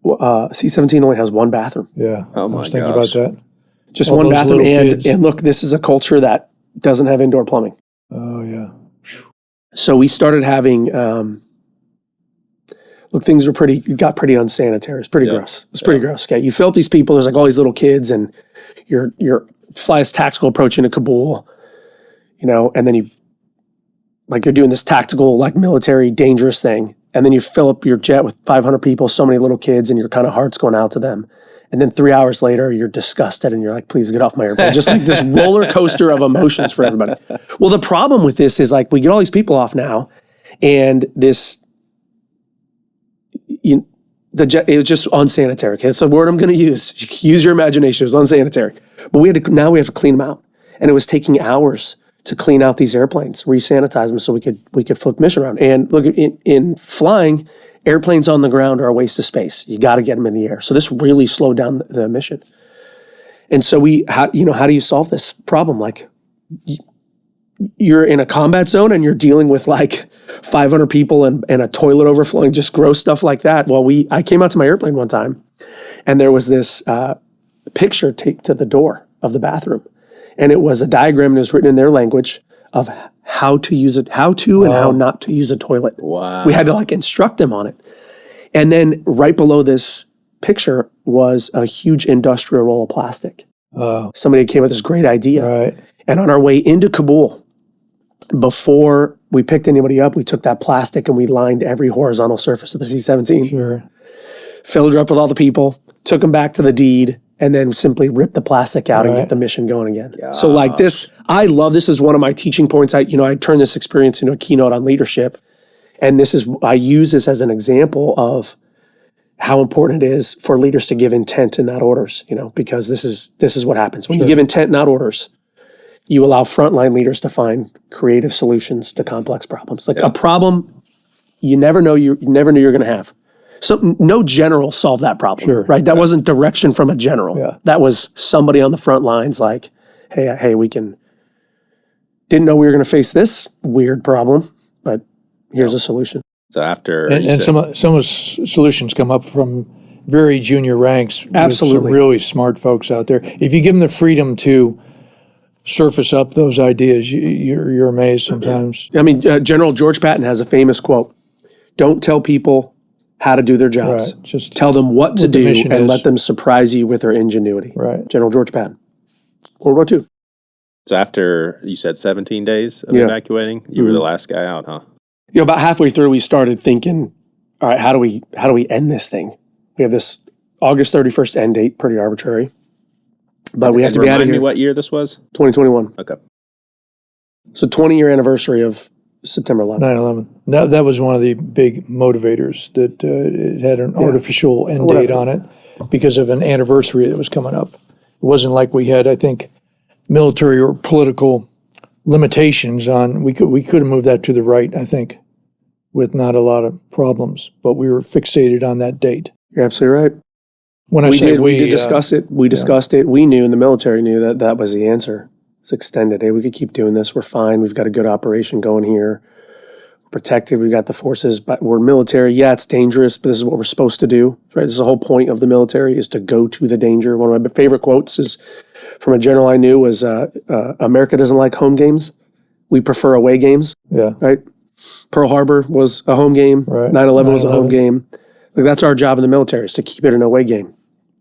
C-17 only has one bathroom. Yeah. Oh I my was thinking gosh. about that. Just All one those bathroom. little And, kids. and look, this is a culture that doesn't have indoor plumbing. Oh, yeah. So we started having, things got pretty unsanitary. It's pretty gross. It's pretty gross. Okay. You fill up these people, there's like all these little kids, and you're fly this tactical approach into Kabul, and then you're doing this tactical, like military dangerous thing. And then you fill up your jet with 500 people, so many little kids, and your kind of heart's going out to them. And then 3 hours later, you're disgusted and you're like, please get off my airplane. Just like this roller coaster of emotions for everybody. Well, the problem with this is like we get all these people off now, and the jet, it was just unsanitary. Okay, that's the word I'm going to use. Use your imagination. It was unsanitary. But now we have to clean them out. And it was taking hours to clean out these airplanes, re-sanitize them so we could flip mission around. And look, in flying, airplanes on the ground are a waste of space. You got to get them in the air. So this really slowed down the mission. And so how do you solve this problem? Like, you're in a combat zone and you're dealing with like 500 people and a toilet overflowing, just gross stuff like that. Well, I came out to my airplane one time, and there was this picture taped to the door of the bathroom. And it was a diagram, and it was written in their language of how to use it, how not to use a toilet. Wow. We had to like instruct them on it. And then right below this picture was a huge industrial roll of plastic. Somebody came with this great idea. Right. And on our way into Kabul, before we picked anybody up, we took that plastic and we lined every horizontal surface of the C-17. Sure. Filled her up with all the people, took them back to the deed, and then simply rip the plastic out and Right. get the mission going again. So like this, I love, this is one of my teaching points. I turn this experience into a keynote on leadership. And I use this as an example of how important it is for leaders to give intent and not orders, because this is what happens. When you give intent, not orders, you allow frontline leaders to find creative solutions to complex problems. Like a problem you never knew you're going to have. So no general solved that problem, right? That wasn't direction from a general. Yeah. That was somebody on the front lines like, hey, didn't know we were going to face this weird problem, but here's a solution. So after And some of the solutions come up from very junior ranks. Absolutely. With some really smart folks out there. If you give them the freedom to surface up those ideas, you're amazed sometimes. I mean, General George Patton has a famous quote: "Don't tell people how to do their jobs. Right. Just tell them what to what the do mission and is. let them surprise you with their ingenuity." Right. General George Patton. World War II. So after you said 17 days of Yeah. evacuating, you were the last guy out, huh? About halfway through, we started thinking, all right, how do we end this thing? We have this August 31st end date, pretty arbitrary, but we have to be out of Remind me here. what year this was? 2021. Okay. So 20-year anniversary of September 11th. 9/11. That was one of the big motivators, that it had an artificial end date on it because of an anniversary that was coming up. It wasn't like we had, I think, military or political limitations on. We could have moved that to the right, I think, with not a lot of problems, but we were fixated on that date. You're absolutely right. When I We say did discuss it. We discussed it. We knew, and the military knew that was the answer. It's extended. Hey, we could keep doing this. We're fine. We've got a good operation going here. We're protected. We've got the forces, but we're military. Yeah, it's dangerous, but this is what we're supposed to do. Right? This is the whole point of the military, is to go to the danger. One of my favorite quotes is from a general I knew was, America doesn't like home games. We prefer away games. Yeah. Right? Pearl Harbor was a home game. Right. 9/11 was a home 9/11. game. Like, that's our job in the military, is to keep it an away game.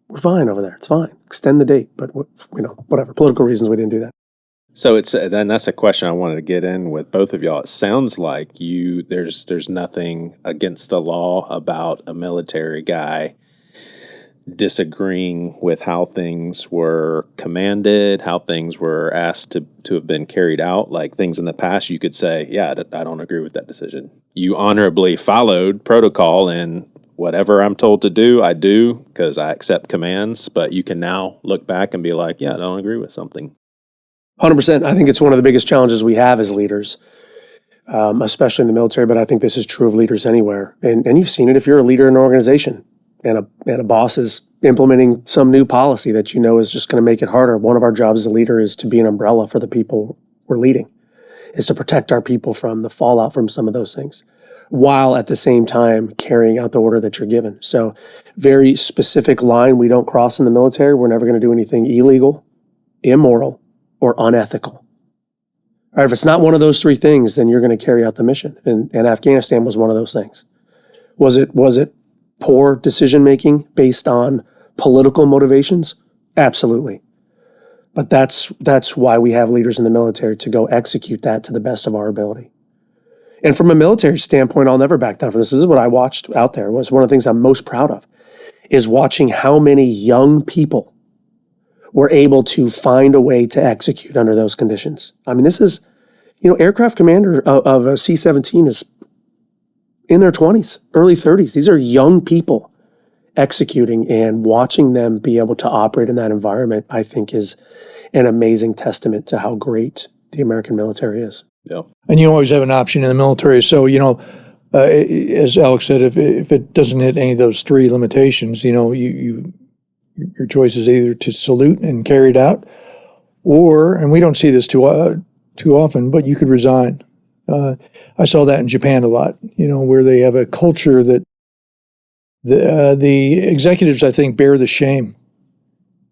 We're fine over there. It's fine. Extend the date, but whatever. Political reasons, we didn't do that. So then that's a question I wanted to get in with both of y'all. It sounds like there's nothing against the law about a military guy disagreeing with how things were commanded, how things were asked to have been carried out. Like things in the past, you could say, yeah, I don't agree with that decision. You honorably followed protocol, and whatever I'm told to do, I do because I accept commands. But you can now look back and be like, yeah, I don't agree with something. 100%. I think it's one of the biggest challenges we have as leaders, especially in the military, but I think this is true of leaders anywhere. And you've seen it if you're a leader in an organization and a boss is implementing some new policy that is just going to make it harder. One of our jobs as a leader is to be an umbrella for the people we're leading, is to protect our people from the fallout from some of those things. while at the same time carrying out the order that you're given. So very specific line we don't cross in the military. We're never going to do anything illegal, immoral, or unethical. All right, if it's not one of those three things, then you're going to carry out the mission. And Afghanistan was one of those things. Was it poor decision-making based on political motivations? Absolutely. But that's why we have leaders in the military, to go execute that to the best of our ability. And from a military standpoint, I'll never back down from this. This is what I watched out there. Was one of the things I'm most proud of, is watching how many young people were able to find a way to execute under those conditions. I mean, this is, aircraft commander of a C-17 is in their 20s, early 30s. These are young people executing, and watching them be able to operate in that environment, I think, is an amazing testament to how great the American military is. Yeah. And you always have an option in the military. So, as Alex said, if it doesn't hit any of those three limitations, your choice is either to salute and carry it out, or, and we don't see this too often, but you could resign. I saw that in Japan a lot, where they have a culture that the executives, I think, bear the shame.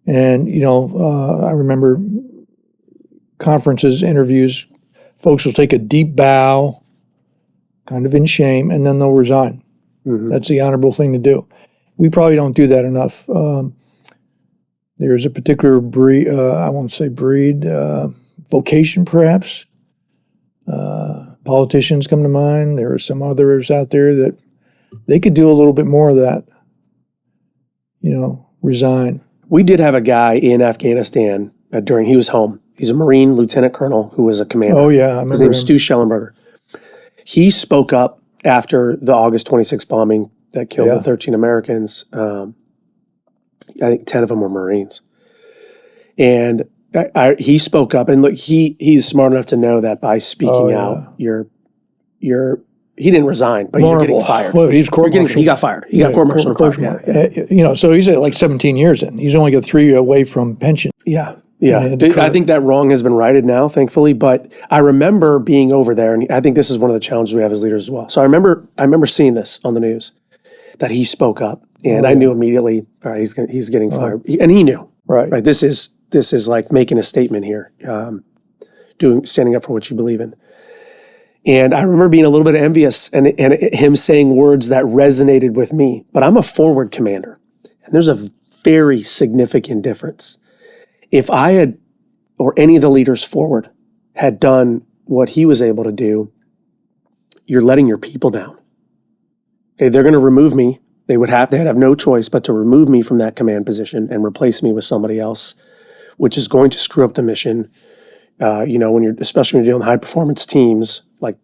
And, I remember conferences, interviews, folks will take a deep bow, kind of in shame, and then they'll resign. Mm-hmm. That's the honorable thing to do. We probably don't do that enough. There's a particular breed, I won't say breed, vocation perhaps. Politicians come to mind. There are some others out there that they could do a little bit more of that, resign. We did have a guy in Afghanistan he was home. He's a Marine lieutenant colonel who was a commander. Oh, yeah, I remember his name's Stu Schellenberger. He spoke up after the August 26th bombing that killed the 13 Americans. I think 10 of them were Marines. And he spoke up, and look, he's smart enough to know that by speaking out, he didn't resign, but you're getting fired. Well, he's court-martialed. He got fired. He got court-martialed. So he's at like 17 years in. He's only got 3 away from pension. Yeah. I think that wrong has been righted now, thankfully. But I remember being over there, and I think this is one of the challenges we have as leaders as well. So I remember seeing this on the news, that he spoke up, and I knew immediately, all right, he's getting fired, and he knew. Right. This is like making a statement here, standing up for what you believe in. And I remember being a little bit envious and him saying words that resonated with me. But I'm a forward commander, and there's a very significant difference. If I had, or any of the leaders forward, had done what he was able to do, you're letting your people down. Okay, they're going to remove me. They'd have no choice but to remove me from that command position and replace me with somebody else, which is going to screw up the mission. Especially when you're dealing with high performance teams, like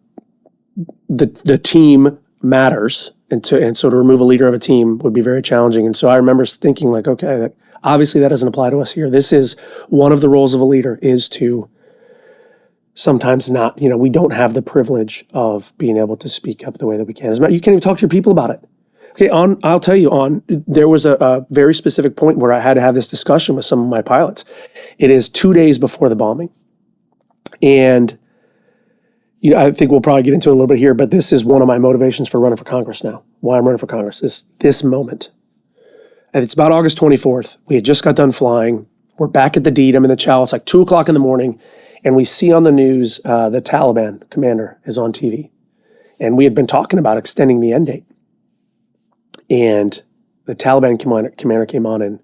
the team matters, and so to remove a leader of a team would be very challenging. And so I remember thinking, like, okay, obviously that doesn't apply to us here. This is one of the roles of a leader, is to sometimes not, we don't have the privilege of being able to speak up the way that we can. As a matter, you can't even talk to your people about it. Okay, I'll tell you, there was a very specific point where I had to have this discussion with some of my pilots. It is 2 days before the bombing. And I think we'll probably get into it a little bit here, but this is one of my motivations for running for Congress now. Why I'm running for Congress is this moment. And it's about August 24th. We had just got done flying. We're back at the Dedham in the Chow. It's like 2 o'clock in the morning. And we see on the news the Taliban commander is on TV. And we had been talking about extending the end date. And the Taliban commander came on and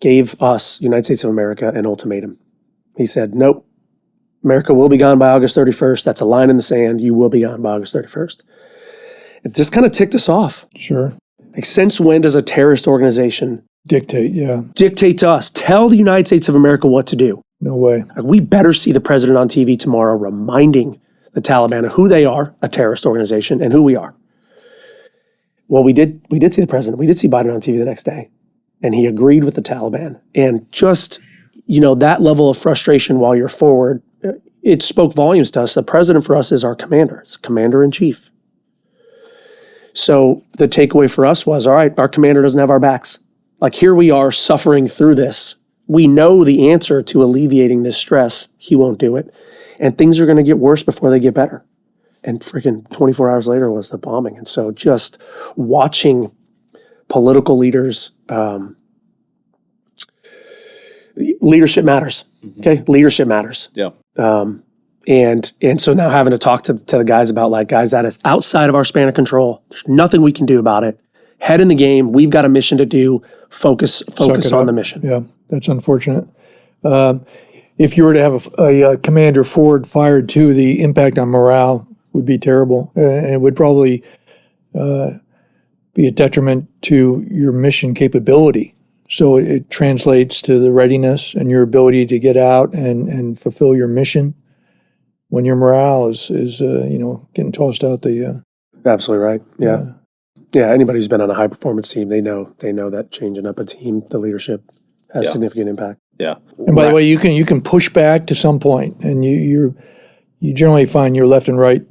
gave us, United States of America, an ultimatum. He said, nope. America will be gone by August 31st. That's a line in the sand. You will be gone by August 31st. It just kind of ticked us off. Sure. Like, since when does a terrorist organization dictate to us, tell the United States of America what to do? No way. Like, we better see the president on TV tomorrow reminding the Taliban of who they are, a terrorist organization, and who we are. Well, we did see the president. We did see Biden on TV the next day, and he agreed with the Taliban. And just, that level of frustration while you're forward, it spoke volumes to us. The president for us is our commander. It's commander-in-chief. So the takeaway for us was, all right, our commander doesn't have our backs. Like, here we are suffering through this. We know the answer to alleviating this stress. He won't do it. And things are going to get worse before they get better. And freaking 24 hours later was the bombing. And so just watching political leaders, leadership matters. Okay. Leadership matters. Yeah. And so now having to talk to the guys about like, guys, that is outside of our span of control. There's nothing we can do about it. Head in the game. We've got a mission to do. Focus on the mission. Yeah, that's unfortunate. If you were to have a commander forward fired too, the impact on morale would be terrible. And it would probably be a detriment to your mission capability. So it translates to the readiness and your ability to get out and fulfill your mission when your morale is getting tossed out the... Absolutely right. Yeah. Yeah, anybody who's been on a high performance team, they know that changing up a team, the leadership has significant impact. Yeah. And by the way, you can push back to some point, and you generally find your left and right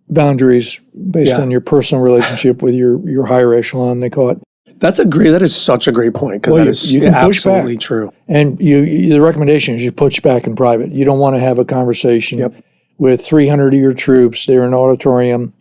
boundaries based on your personal relationship with your higher echelon, they call it. That is such a great point, because you can push absolutely back. True. And the recommendation is you push back in private. You don't want to have a conversation with 300 of your troops. They're in an auditorium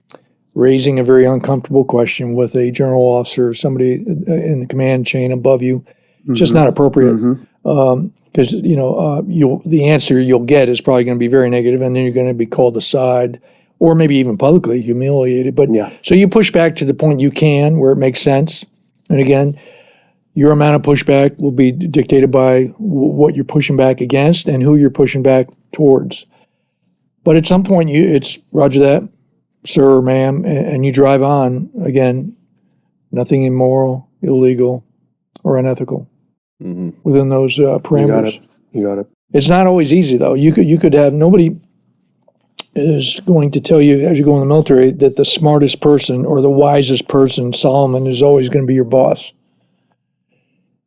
raising a very uncomfortable question with a general officer or somebody in the command chain above you. It's just not appropriate. Because the answer you'll get is probably going to be very negative, and then you're going to be called aside, or maybe even publicly humiliated. But so you push back to the point you can, where it makes sense. And again, your amount of pushback will be dictated by what you're pushing back against and who you're pushing back towards. But at some point, it's roger that, sir or ma'am, and you drive on. Again, nothing immoral, illegal, or unethical within those parameters. You got it. It's not always easy, though. You could have nobody is going to tell you as you go in the military that the smartest person or the wisest person, Solomon, is always going to be your boss.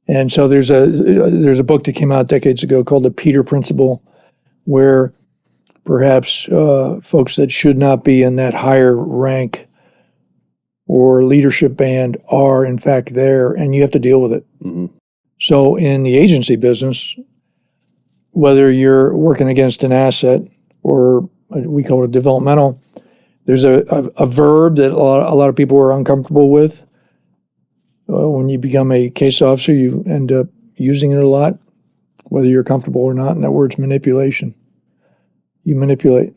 And so there's a book that came out decades ago called The Peter Principle, where perhaps folks that should not be in that higher rank or leadership band are in fact there, and you have to deal with it. So in the agency business, whether you're working against an asset or we call it developmental, there's a verb that a lot of people are uncomfortable with. When you become a case officer, you end up using it a lot, whether you're comfortable or not, and that word's manipulation. You manipulate.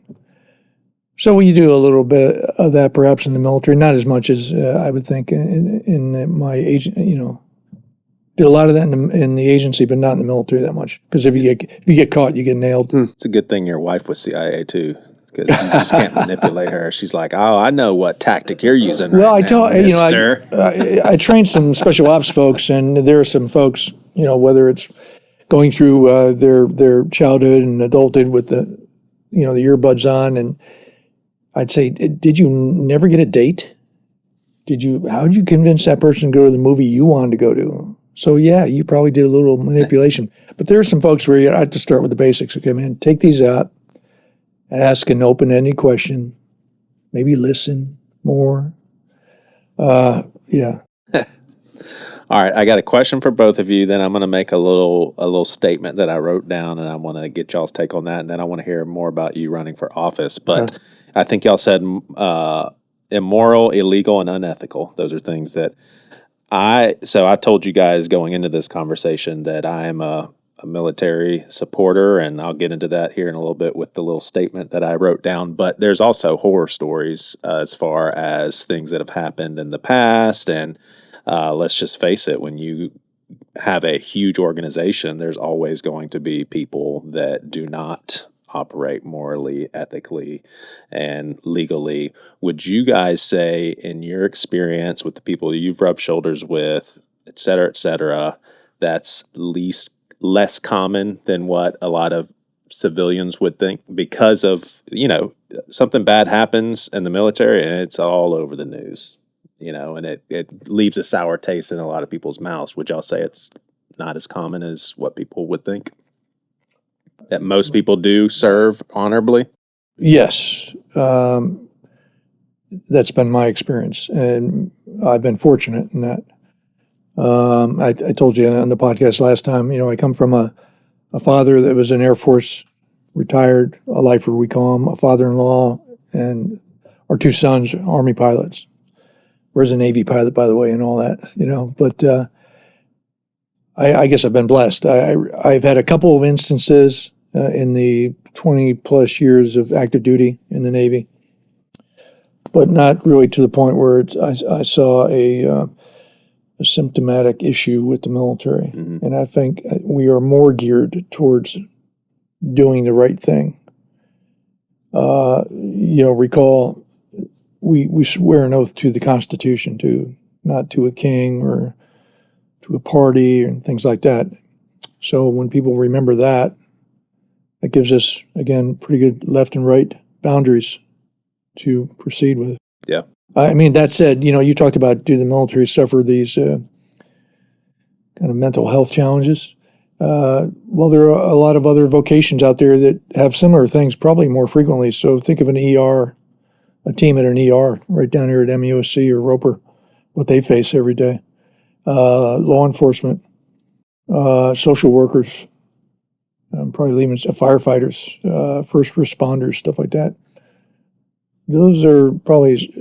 So you do a little bit of that perhaps in the military, not as much as I would think in my agent, did a lot of that in the agency, but not in the military that much. Because if you get caught, you get nailed. It's a good thing your wife was CIA too, because you just can't manipulate her. She's like, "Oh, I know what tactic you're using." Well, right now, mister." I trained some special ops folks, and there are some folks, whether it's going through their childhood and adulthood with the earbuds on, and I'd say, "Did you never get a date? How did you convince that person to go to the movie you wanted to go to?" So yeah, you probably did a little manipulation. But there are some folks where you have to start with the basics. Okay, man, take these out, ask an open-ended question, maybe listen more. Yeah. All right, I got a question for both of you. Then I'm going to make a little statement that I wrote down, and I want to get y'all's take on that. And then I want to hear more about you running for office. But I think y'all said immoral, illegal, and unethical. Those are things that I told you guys going into this conversation that I am a military supporter, and I'll get into that here in a little bit with the little statement that I wrote down. But there's also horror stories as far as things that have happened in the past. And let's just face it, when you have a huge organization, there's always going to be people that do not operate morally, ethically, and legally. Would you guys say, in your experience with the people you've rubbed shoulders with, et cetera, that's less common than what a lot of civilians would think, because of, something bad happens in the military and it's all over the news, and it leaves a sour taste in a lot of people's mouths? Would y'all say it's not as common as what people would think? That most people do serve honorably? Yes. That's been my experience, and I've been fortunate in that. I told you on the podcast last time, I come from a father that was an Air Force retired, a lifer we call him, a father-in-law, and our two sons, Army pilots. Where's a Navy pilot, by the way, and all that, But I guess I've been blessed. I've had a couple of instances in the 20 plus years of active duty in the Navy, but not really to the point where I saw a symptomatic issue with the military. Mm-hmm. And I think we are more geared towards doing the right thing. Recall, we swear an oath to the Constitution, not to a king or to a party and things like that. So when people remember that gives us, again, pretty good left and right boundaries to proceed with. Yeah. I mean, that said, you talked about, do the military suffer these kind of mental health challenges? Well, there are a lot of other vocations out there that have similar things, probably more frequently. So think of an ER, a team at an ER right down here at MEOC or Roper, what they face every day. Law enforcement, social workers, probably even firefighters, first responders, stuff like that. Those are probably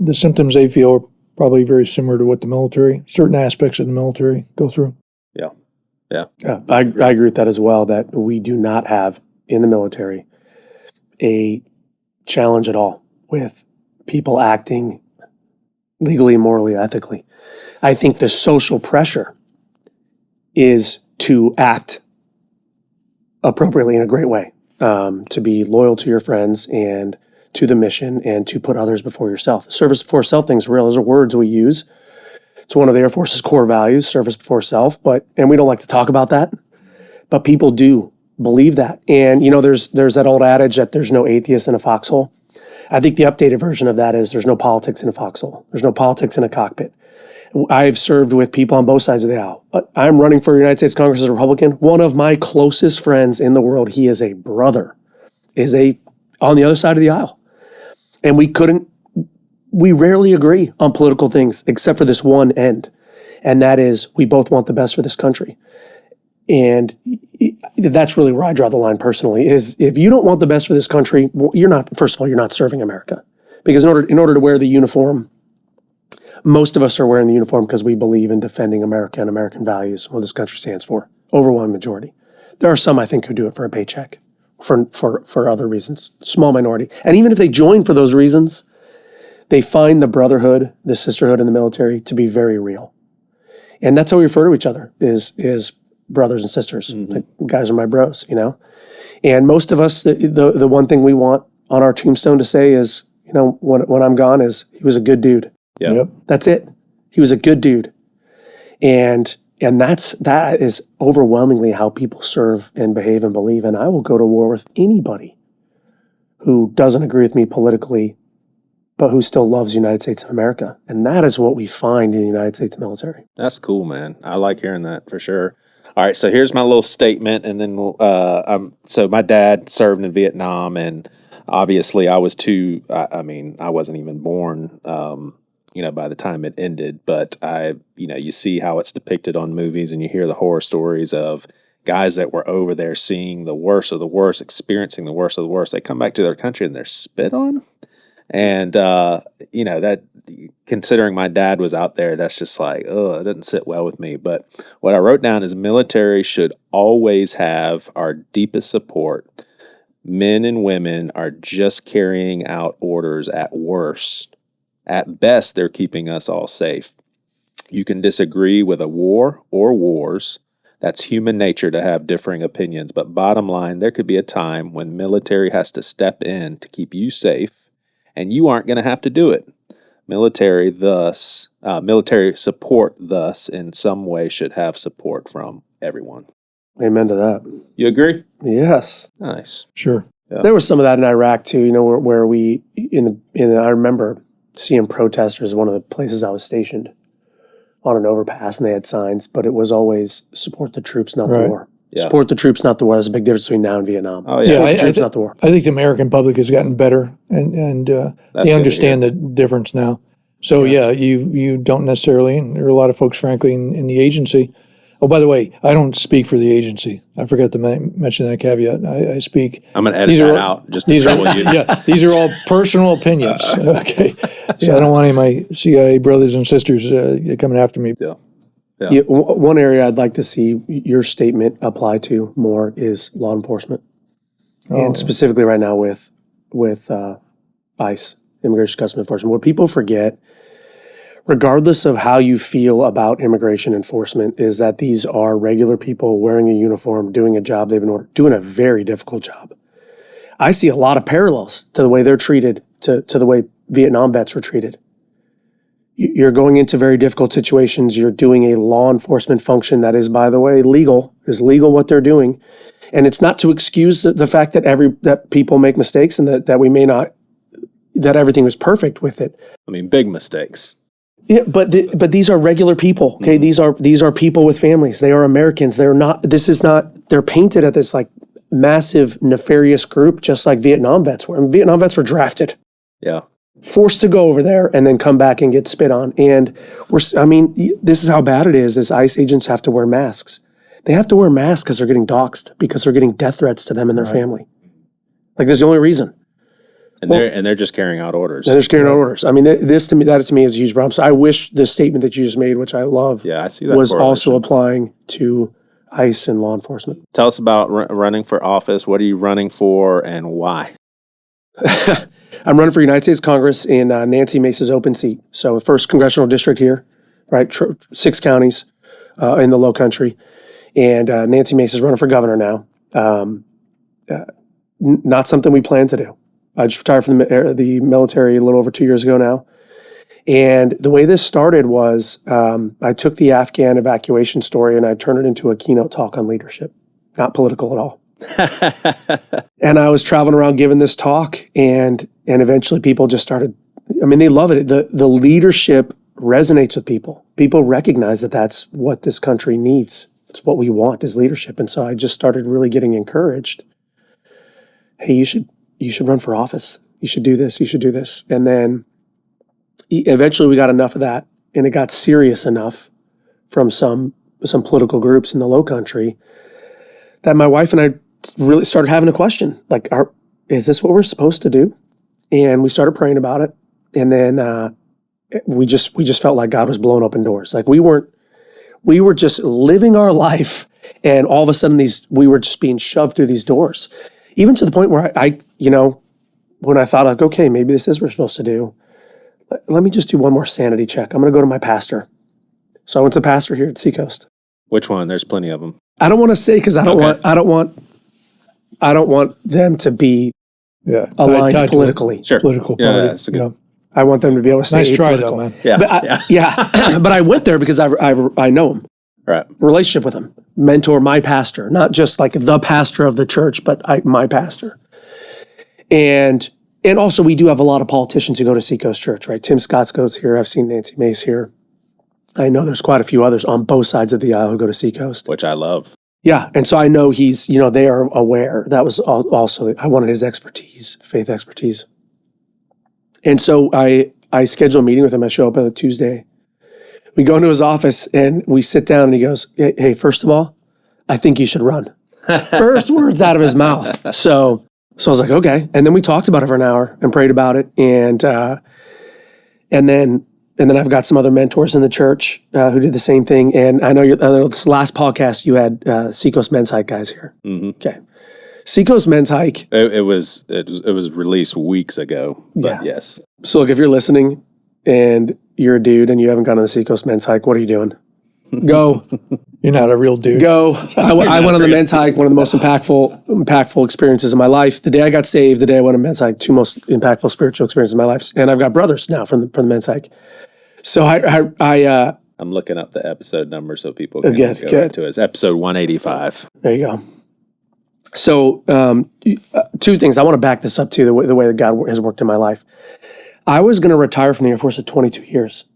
the symptoms they feel are probably very similar to what the military, certain aspects of the military go through. Yeah. I agree with that as well, that we do not have in the military a challenge at all with people acting legally, morally, ethically. I think the social pressure is to act appropriately in a great way, to be loyal to your friends and to the mission and to put others before yourself. Service before self thing's real. Those are words we use. It's one of the Air Force's core values, service before self, and we don't like to talk about that, but people do believe that. And, there's that old adage that there's no atheist in a foxhole. I think the updated version of that is there's no politics in a foxhole. There's no politics in a cockpit. I've served with people on both sides of the aisle. I'm running for United States Congress as a Republican. One of my closest friends in the world, he is a brother, is on the other side of the aisle. And we rarely agree on political things except for this one end. And that is we both want the best for this country. And that's really where I draw the line personally, is if you don't want the best for this country, you're not serving America. Because in order to wear the uniform, most of us are wearing the uniform because we believe in defending America and American values, what this country stands for. Overwhelming majority. There are some, I think, who do it for a paycheck, for other reasons. Small minority. And even if they join for those reasons, they find the brotherhood, the sisterhood in the military to be very real. And that's how we refer to each other, is brothers and sisters. Mm-hmm. Like, guys are my bros, And most of us, the one thing we want on our tombstone to say is, when I'm gone, is he was a good dude. Yeah. Yep. That's it. He was a good dude. And that is overwhelmingly how people serve and behave and believe. And I will go to war with anybody who doesn't agree with me politically, but who still loves the United States of America. And that is what we find in the United States military. That's cool, man. I like hearing that for sure. All right, so here's my little statement, and then so my dad served in Vietnam, and obviously I was I wasn't even born, by the time it ended, but you see how it's depicted on movies, and you hear the horror stories of guys that were over there seeing the worst of the worst, experiencing the worst of the worst. They come back to their country and they're spit on. And, that, considering my dad was out there, that's just like, it doesn't sit well with me. But what I wrote down is military should always have our deepest support. Men and women are just carrying out orders at worst. At best, they're keeping us all safe. You can disagree with a war or wars. That's human nature to have differing opinions. But bottom line, there could be a time when military has to step in to keep you safe. And you aren't going to have to do it. Military support thus in some way should have support from everyone. Amen to that. You agree? Yes. Nice. Sure. Yeah. There was some of that in Iraq too, where we, I remember seeing protesters, one of the places I was stationed, on an overpass, and they had signs, but it was always support the troops, not the war. Yeah. Support the troops, not the war. There's a big difference between now and Vietnam. Oh, yeah. Support the troops, not the war. I think the American public has gotten better, and they understand the difference now. So, you don't necessarily, and there are a lot of folks, frankly, in the agency, Oh, by the way, I don't speak for the agency. I forgot to mention that caveat. I speak. I'm going to edit that out just to trouble you. Yeah, these are all personal opinions. Okay, so I don't want any of my CIA brothers and sisters coming after me. Yeah, one area I'd like to see your statement apply to more is law enforcement, and specifically right now with ICE, Immigration Customs Enforcement. What people forget, regardless of how you feel about immigration enforcement, is that these are regular people wearing a uniform, doing a job they've been doing a very difficult job. I see a lot of parallels to the way they're treated, to the way Vietnam vets were treated. You're going into very difficult situations. You're doing a law enforcement function that is, by the way, legal. Is legal what they're doing. And it's not to excuse the fact that that people make mistakes and that we may not, that everything was perfect with it. I mean, big mistakes. Yeah, but these are regular people. Okay, these are people with families. They are Americans. They're not. This is not. They're painted at this like massive nefarious group, just like Vietnam vets were. And Vietnam vets were drafted. Yeah. Forced to go over there and then come back and get spit on. And this is how bad it is. Is ICE agents have to wear masks. They have to wear masks because they're getting doxxed, because they're getting death threats to them and their family. Like, there's the only reason. And they're just carrying out orders. They're just carrying out orders. I mean, that to me is a huge problem. So I wish the statement that you just made, which I love, I see that was also applying to ICE and law enforcement. Tell us about running for office. What are you running for and why? I'm running for United States Congress in Nancy Mace's open seat. So the first congressional district here, right? 6 counties in the Low Country. And Nancy Mace is running for governor now. Not something we plan to do. I just retired from the military a little over 2 years ago now. And the way this started was I took the Afghan evacuation story and I turned it into a keynote talk on leadership, not political at all. And I was traveling around giving this talk, and eventually people just started, they love it. The leadership resonates with people. People recognize that that's what this country needs. It's what we want is leadership. And so I just started really getting encouraged. Hey, you should run for office. You should do this. You should do this. And then eventually we got enough of that, and it got serious enough from some political groups in the Low Country that my wife and I really started having a question, like, is this what we're supposed to do? And we started praying about it. And then we just felt like God was blowing open doors. Like we were just living our life, and all of a sudden we were just being shoved through these doors. Even to the point where I when I thought, like, okay, maybe this is what we're supposed to do, let me just do one more sanity check. I'm going to go to my pastor. So I went to the pastor here at Seacoast. Which one? There's plenty of them. I don't want to say, because I don't want them to be aligned politically. Sure. Political party. That's a good. I want them to be able to say nice try, though, man. Yeah. But but I went there because I know him. Right. Relationship with him. Mentor my pastor, not just like the pastor of the church, but my pastor. And also we do have a lot of politicians who go to Seacoast Church, right? Tim Scott goes here. I've seen Nancy Mace here. I know there's quite a few others on both sides of the aisle who go to Seacoast. Which I love. Yeah, and so I know he's, they are aware. That was also, I wanted his expertise, faith expertise. And so I schedule a meeting with him. I show up on a Tuesday. We go into his office and we sit down and he goes, hey, first of all, I think you should run. First words out of his mouth. So I was like, okay. And then we talked about it for an hour and prayed about it. And then I've got some other mentors in the church who did the same thing. And I know this last podcast you had Seacoast Men's Hike guys here. Mm-hmm. Okay, Seacoast Men's Hike. It was released weeks ago. But yes. So look, if you're listening and you're a dude and you haven't gone on the Seacoast Men's Hike, what are you doing? Go. You're not a real dude. Go. I went on the men's hike, one of the most impactful experiences of my life. The day I got saved, the day I went on men's hike, 2 most impactful spiritual experiences of my life. And I've got brothers now from the men's hike. So I'm looking up the episode number so people can go into it. It's episode 185. There you go. So 2 things. I want to back this up too, the way that God has worked in my life. I was going to retire from the Air Force at 22 years.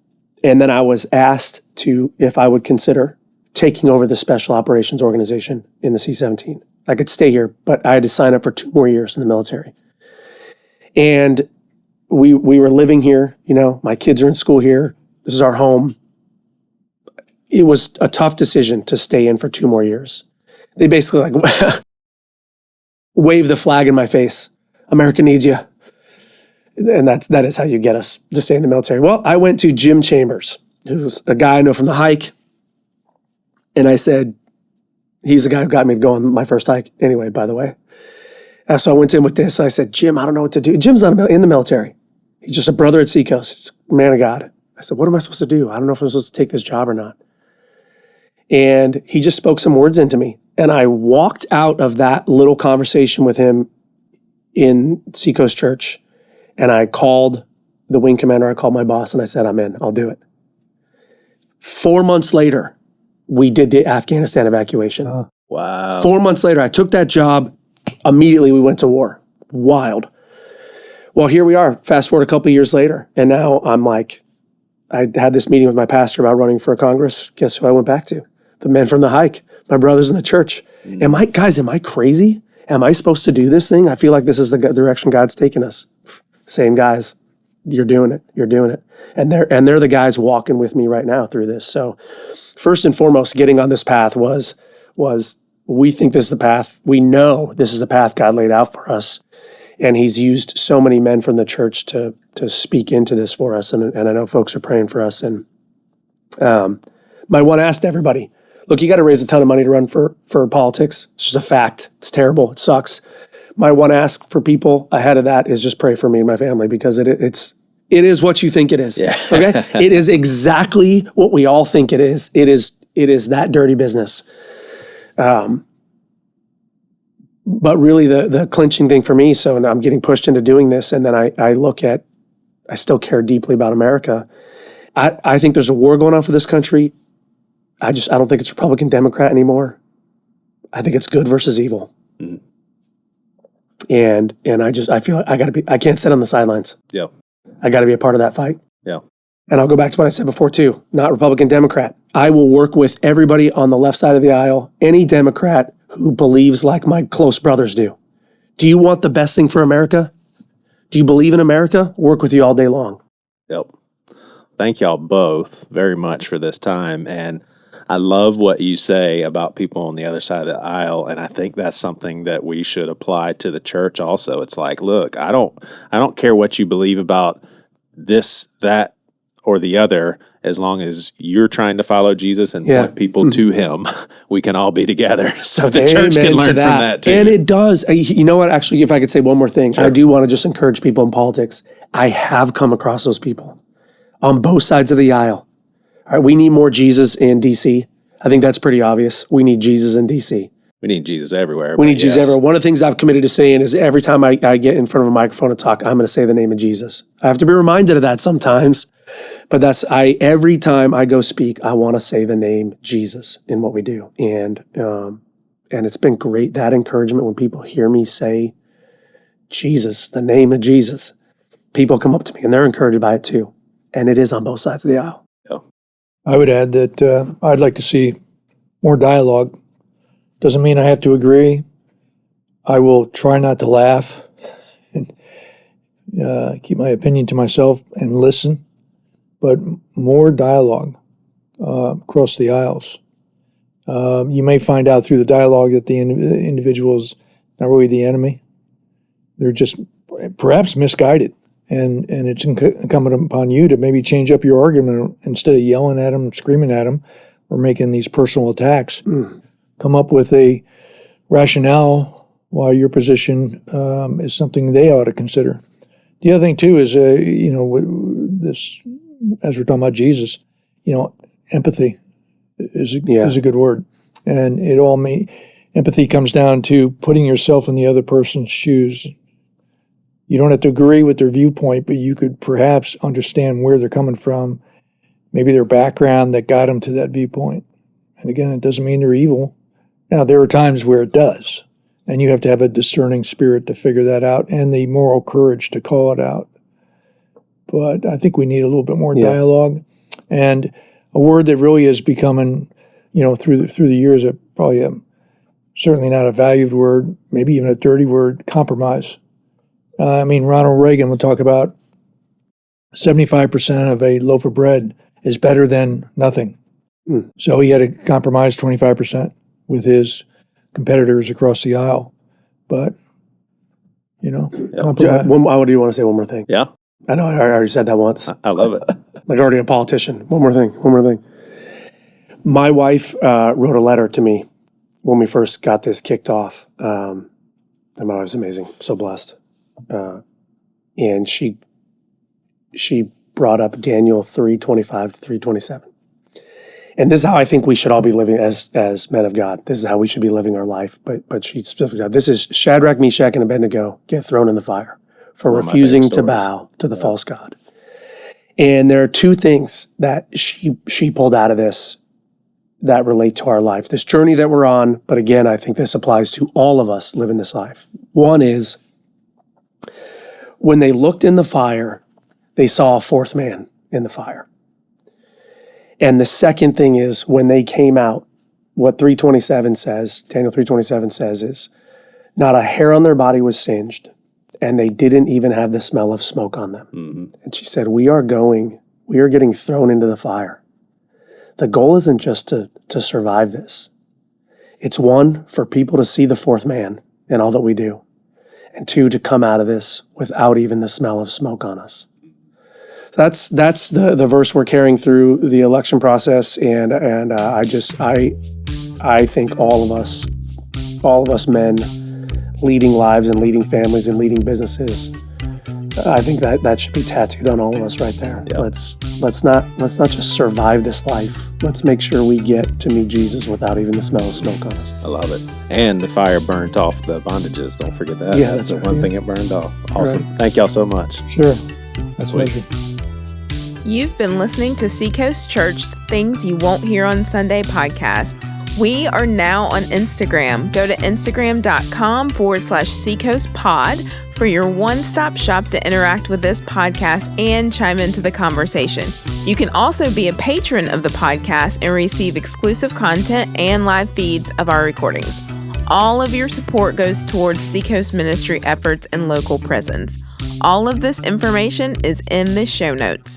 And then I was asked if I would consider taking over the Special Operations Organization in the C-17. I could stay here, but I had to sign up for 2 more years in the military. And we were living here, my kids are in school here. This is our home. it was a tough decision to stay in for 2 more years. They basically like waved the flag in my face. America needs you. And that is how you get us to stay in the military. Well, I went to Jim Chambers, who was a guy I know from the hike. And I said, he's the guy who got me to go on my first hike anyway, by the way. So I went in with this. And I said, Jim, I don't know what to do. Jim's not in the military. He's just a brother at Seacoast. He's a man of God. I said, what am I supposed to do? I don't know if I'm supposed to take this job or not. And he just spoke some words into me. And I walked out of that little conversation with him in Seacoast Church. And I called the wing commander. I called my boss and I said, I'm in. I'll do it. 4 months later, we did the Afghanistan evacuation. Oh, wow. 4 months later, I took that job. Immediately, we went to war. Wild. Well, here we are. Fast forward a couple of years later. And now I'm like, I had this meeting with my pastor about running for Congress. Guess who I went back to? The men from the hike, my brothers in the church. Am I crazy? Am I supposed to do this thing? I feel like this is the direction God's taken us. Same guys. You're doing it. You're doing it. And they're the guys walking with me right now through this. So first and foremost, getting on this path was we think this is the path. We know this is the path God laid out for us. And he's used so many men from the church to speak into this for us. And I know folks are praying for us. And my one ask to everybody, look, you got to raise a ton of money to run for politics. It's just a fact. It's terrible. It sucks. My one ask for people ahead of that is just pray for me and my family, because it is what you think it is. Yeah. Okay? It is exactly what we all think it is. It is that dirty business. But really the clinching thing for me, so I'm getting pushed into doing this, and then I still care deeply about America. I think there's a war going on for this country. I don't think it's Republican, Democrat anymore. I think it's good versus evil. Mm-hmm. And I feel like I can't sit on the sidelines. Yeah. I got to be a part of that fight. Yeah. And I'll go back to what I said before too, not Republican, Democrat. I will work with everybody on the left side of the aisle, any Democrat who believes like my close brothers do. Do you want the best thing for America? Do you believe in America? Work with you all day long. Yep. Thank y'all both very much for this time. And I love what you say about people on the other side of the aisle, and I think that's something that we should apply to the church also. It's like, look, I don't care what you believe about this, that, or the other, as long as you're trying to follow Jesus and point people to him. We can all be together. So the church can learn from that too. And it does. You know what? Actually, if I could say one more thing, sure. I do want to just encourage people in politics. I have come across those people on both sides of the aisle. All right, we need more Jesus in D.C. I think that's pretty obvious. We need Jesus in D.C. We need Jesus everywhere. We need Jesus everywhere. One of the things I've committed to saying is every time I get in front of a microphone and talk, I'm going to say the name of Jesus. I have to be reminded of that sometimes. But every time I go speak, I want to say the name Jesus in what we do. And it's been great, that encouragement when people hear me say Jesus, the name of Jesus. People come up to me and they're encouraged by it too. And it is on both sides of the aisle. Yeah. I would add that I'd like to see more dialogue. Doesn't mean I have to agree. I will try not to laugh and keep my opinion to myself and listen, but more dialogue across the aisles. You may find out through the dialogue that the individual is not really the enemy. They're just perhaps misguided. And it's incumbent upon you to maybe change up your argument instead of yelling at them, screaming at them, or making these personal attacks. Come up with a rationale why your position is something they ought to consider. The other thing too is, this, as we're talking about Jesus, empathy is a good word, and empathy comes down to putting yourself in the other person's shoes. You don't have to agree with their viewpoint, but you could perhaps understand where they're coming from, maybe their background that got them to that viewpoint. And again, it doesn't mean they're evil. Now, there are times where it does, and you have to have a discerning spirit to figure that out and the moral courage to call it out. But I think we need a little bit more dialogue. And a word that really is becoming, through the years, probably certainly not a valued word, maybe even a dirty word, compromise. Ronald Reagan would talk about 75% of a loaf of bread is better than nothing. So he had to compromise 25% with his competitors across the aisle. But, compromise. What do you want to say? One more thing. Yeah. I know I already said that once. I love it. Like already a politician. One more thing. My wife wrote a letter to me when we first got this kicked off. And my wife's amazing. So blessed. And she brought up Daniel 3:25 to 3:27. And this is how I think we should all be living as men of God. This is how we should be living our life. But she specifically said, this is Shadrach, Meshach, and Abednego get thrown in the fire for refusing to bow to the false god. And there are two things that she pulled out of this that relate to our life, this journey that we're on. But again, I think this applies to all of us living this life. One is when they looked in the fire, they saw a fourth man in the fire. And the second thing is when they came out, what 3:27 says, Daniel 3:27 says is, not a hair on their body was singed, and they didn't even have the smell of smoke on them. Mm-hmm. And she said, we are getting thrown into the fire. The goal isn't just to survive this. It's one, for people to see the fourth man in all that we do. And two, to come out of this without even the smell of smoke on us. That's the verse we're carrying through the election process, and I think all of us men leading lives and leading families and leading businesses, I think that should be tattooed on all of us right there. Yeah. Let's not just survive this life. Let's make sure we get to meet Jesus without even the smell of smoke on us. I love it. And the fire burnt off the bondages. Don't forget that. Yeah, that's the one thing it burned off. Awesome. Right. Thank y'all so much. Sure. That's amazing. You've been listening to Seacoast Church's Things You Won't Hear on Sunday podcast. We are now on Instagram. Go to instagram.com/SeacoastPod for your one-stop shop to interact with this podcast and chime into the conversation. You can also be a patron of the podcast and receive exclusive content and live feeds of our recordings. All of your support goes towards Seacoast ministry efforts and local presence. All of this information is in the show notes.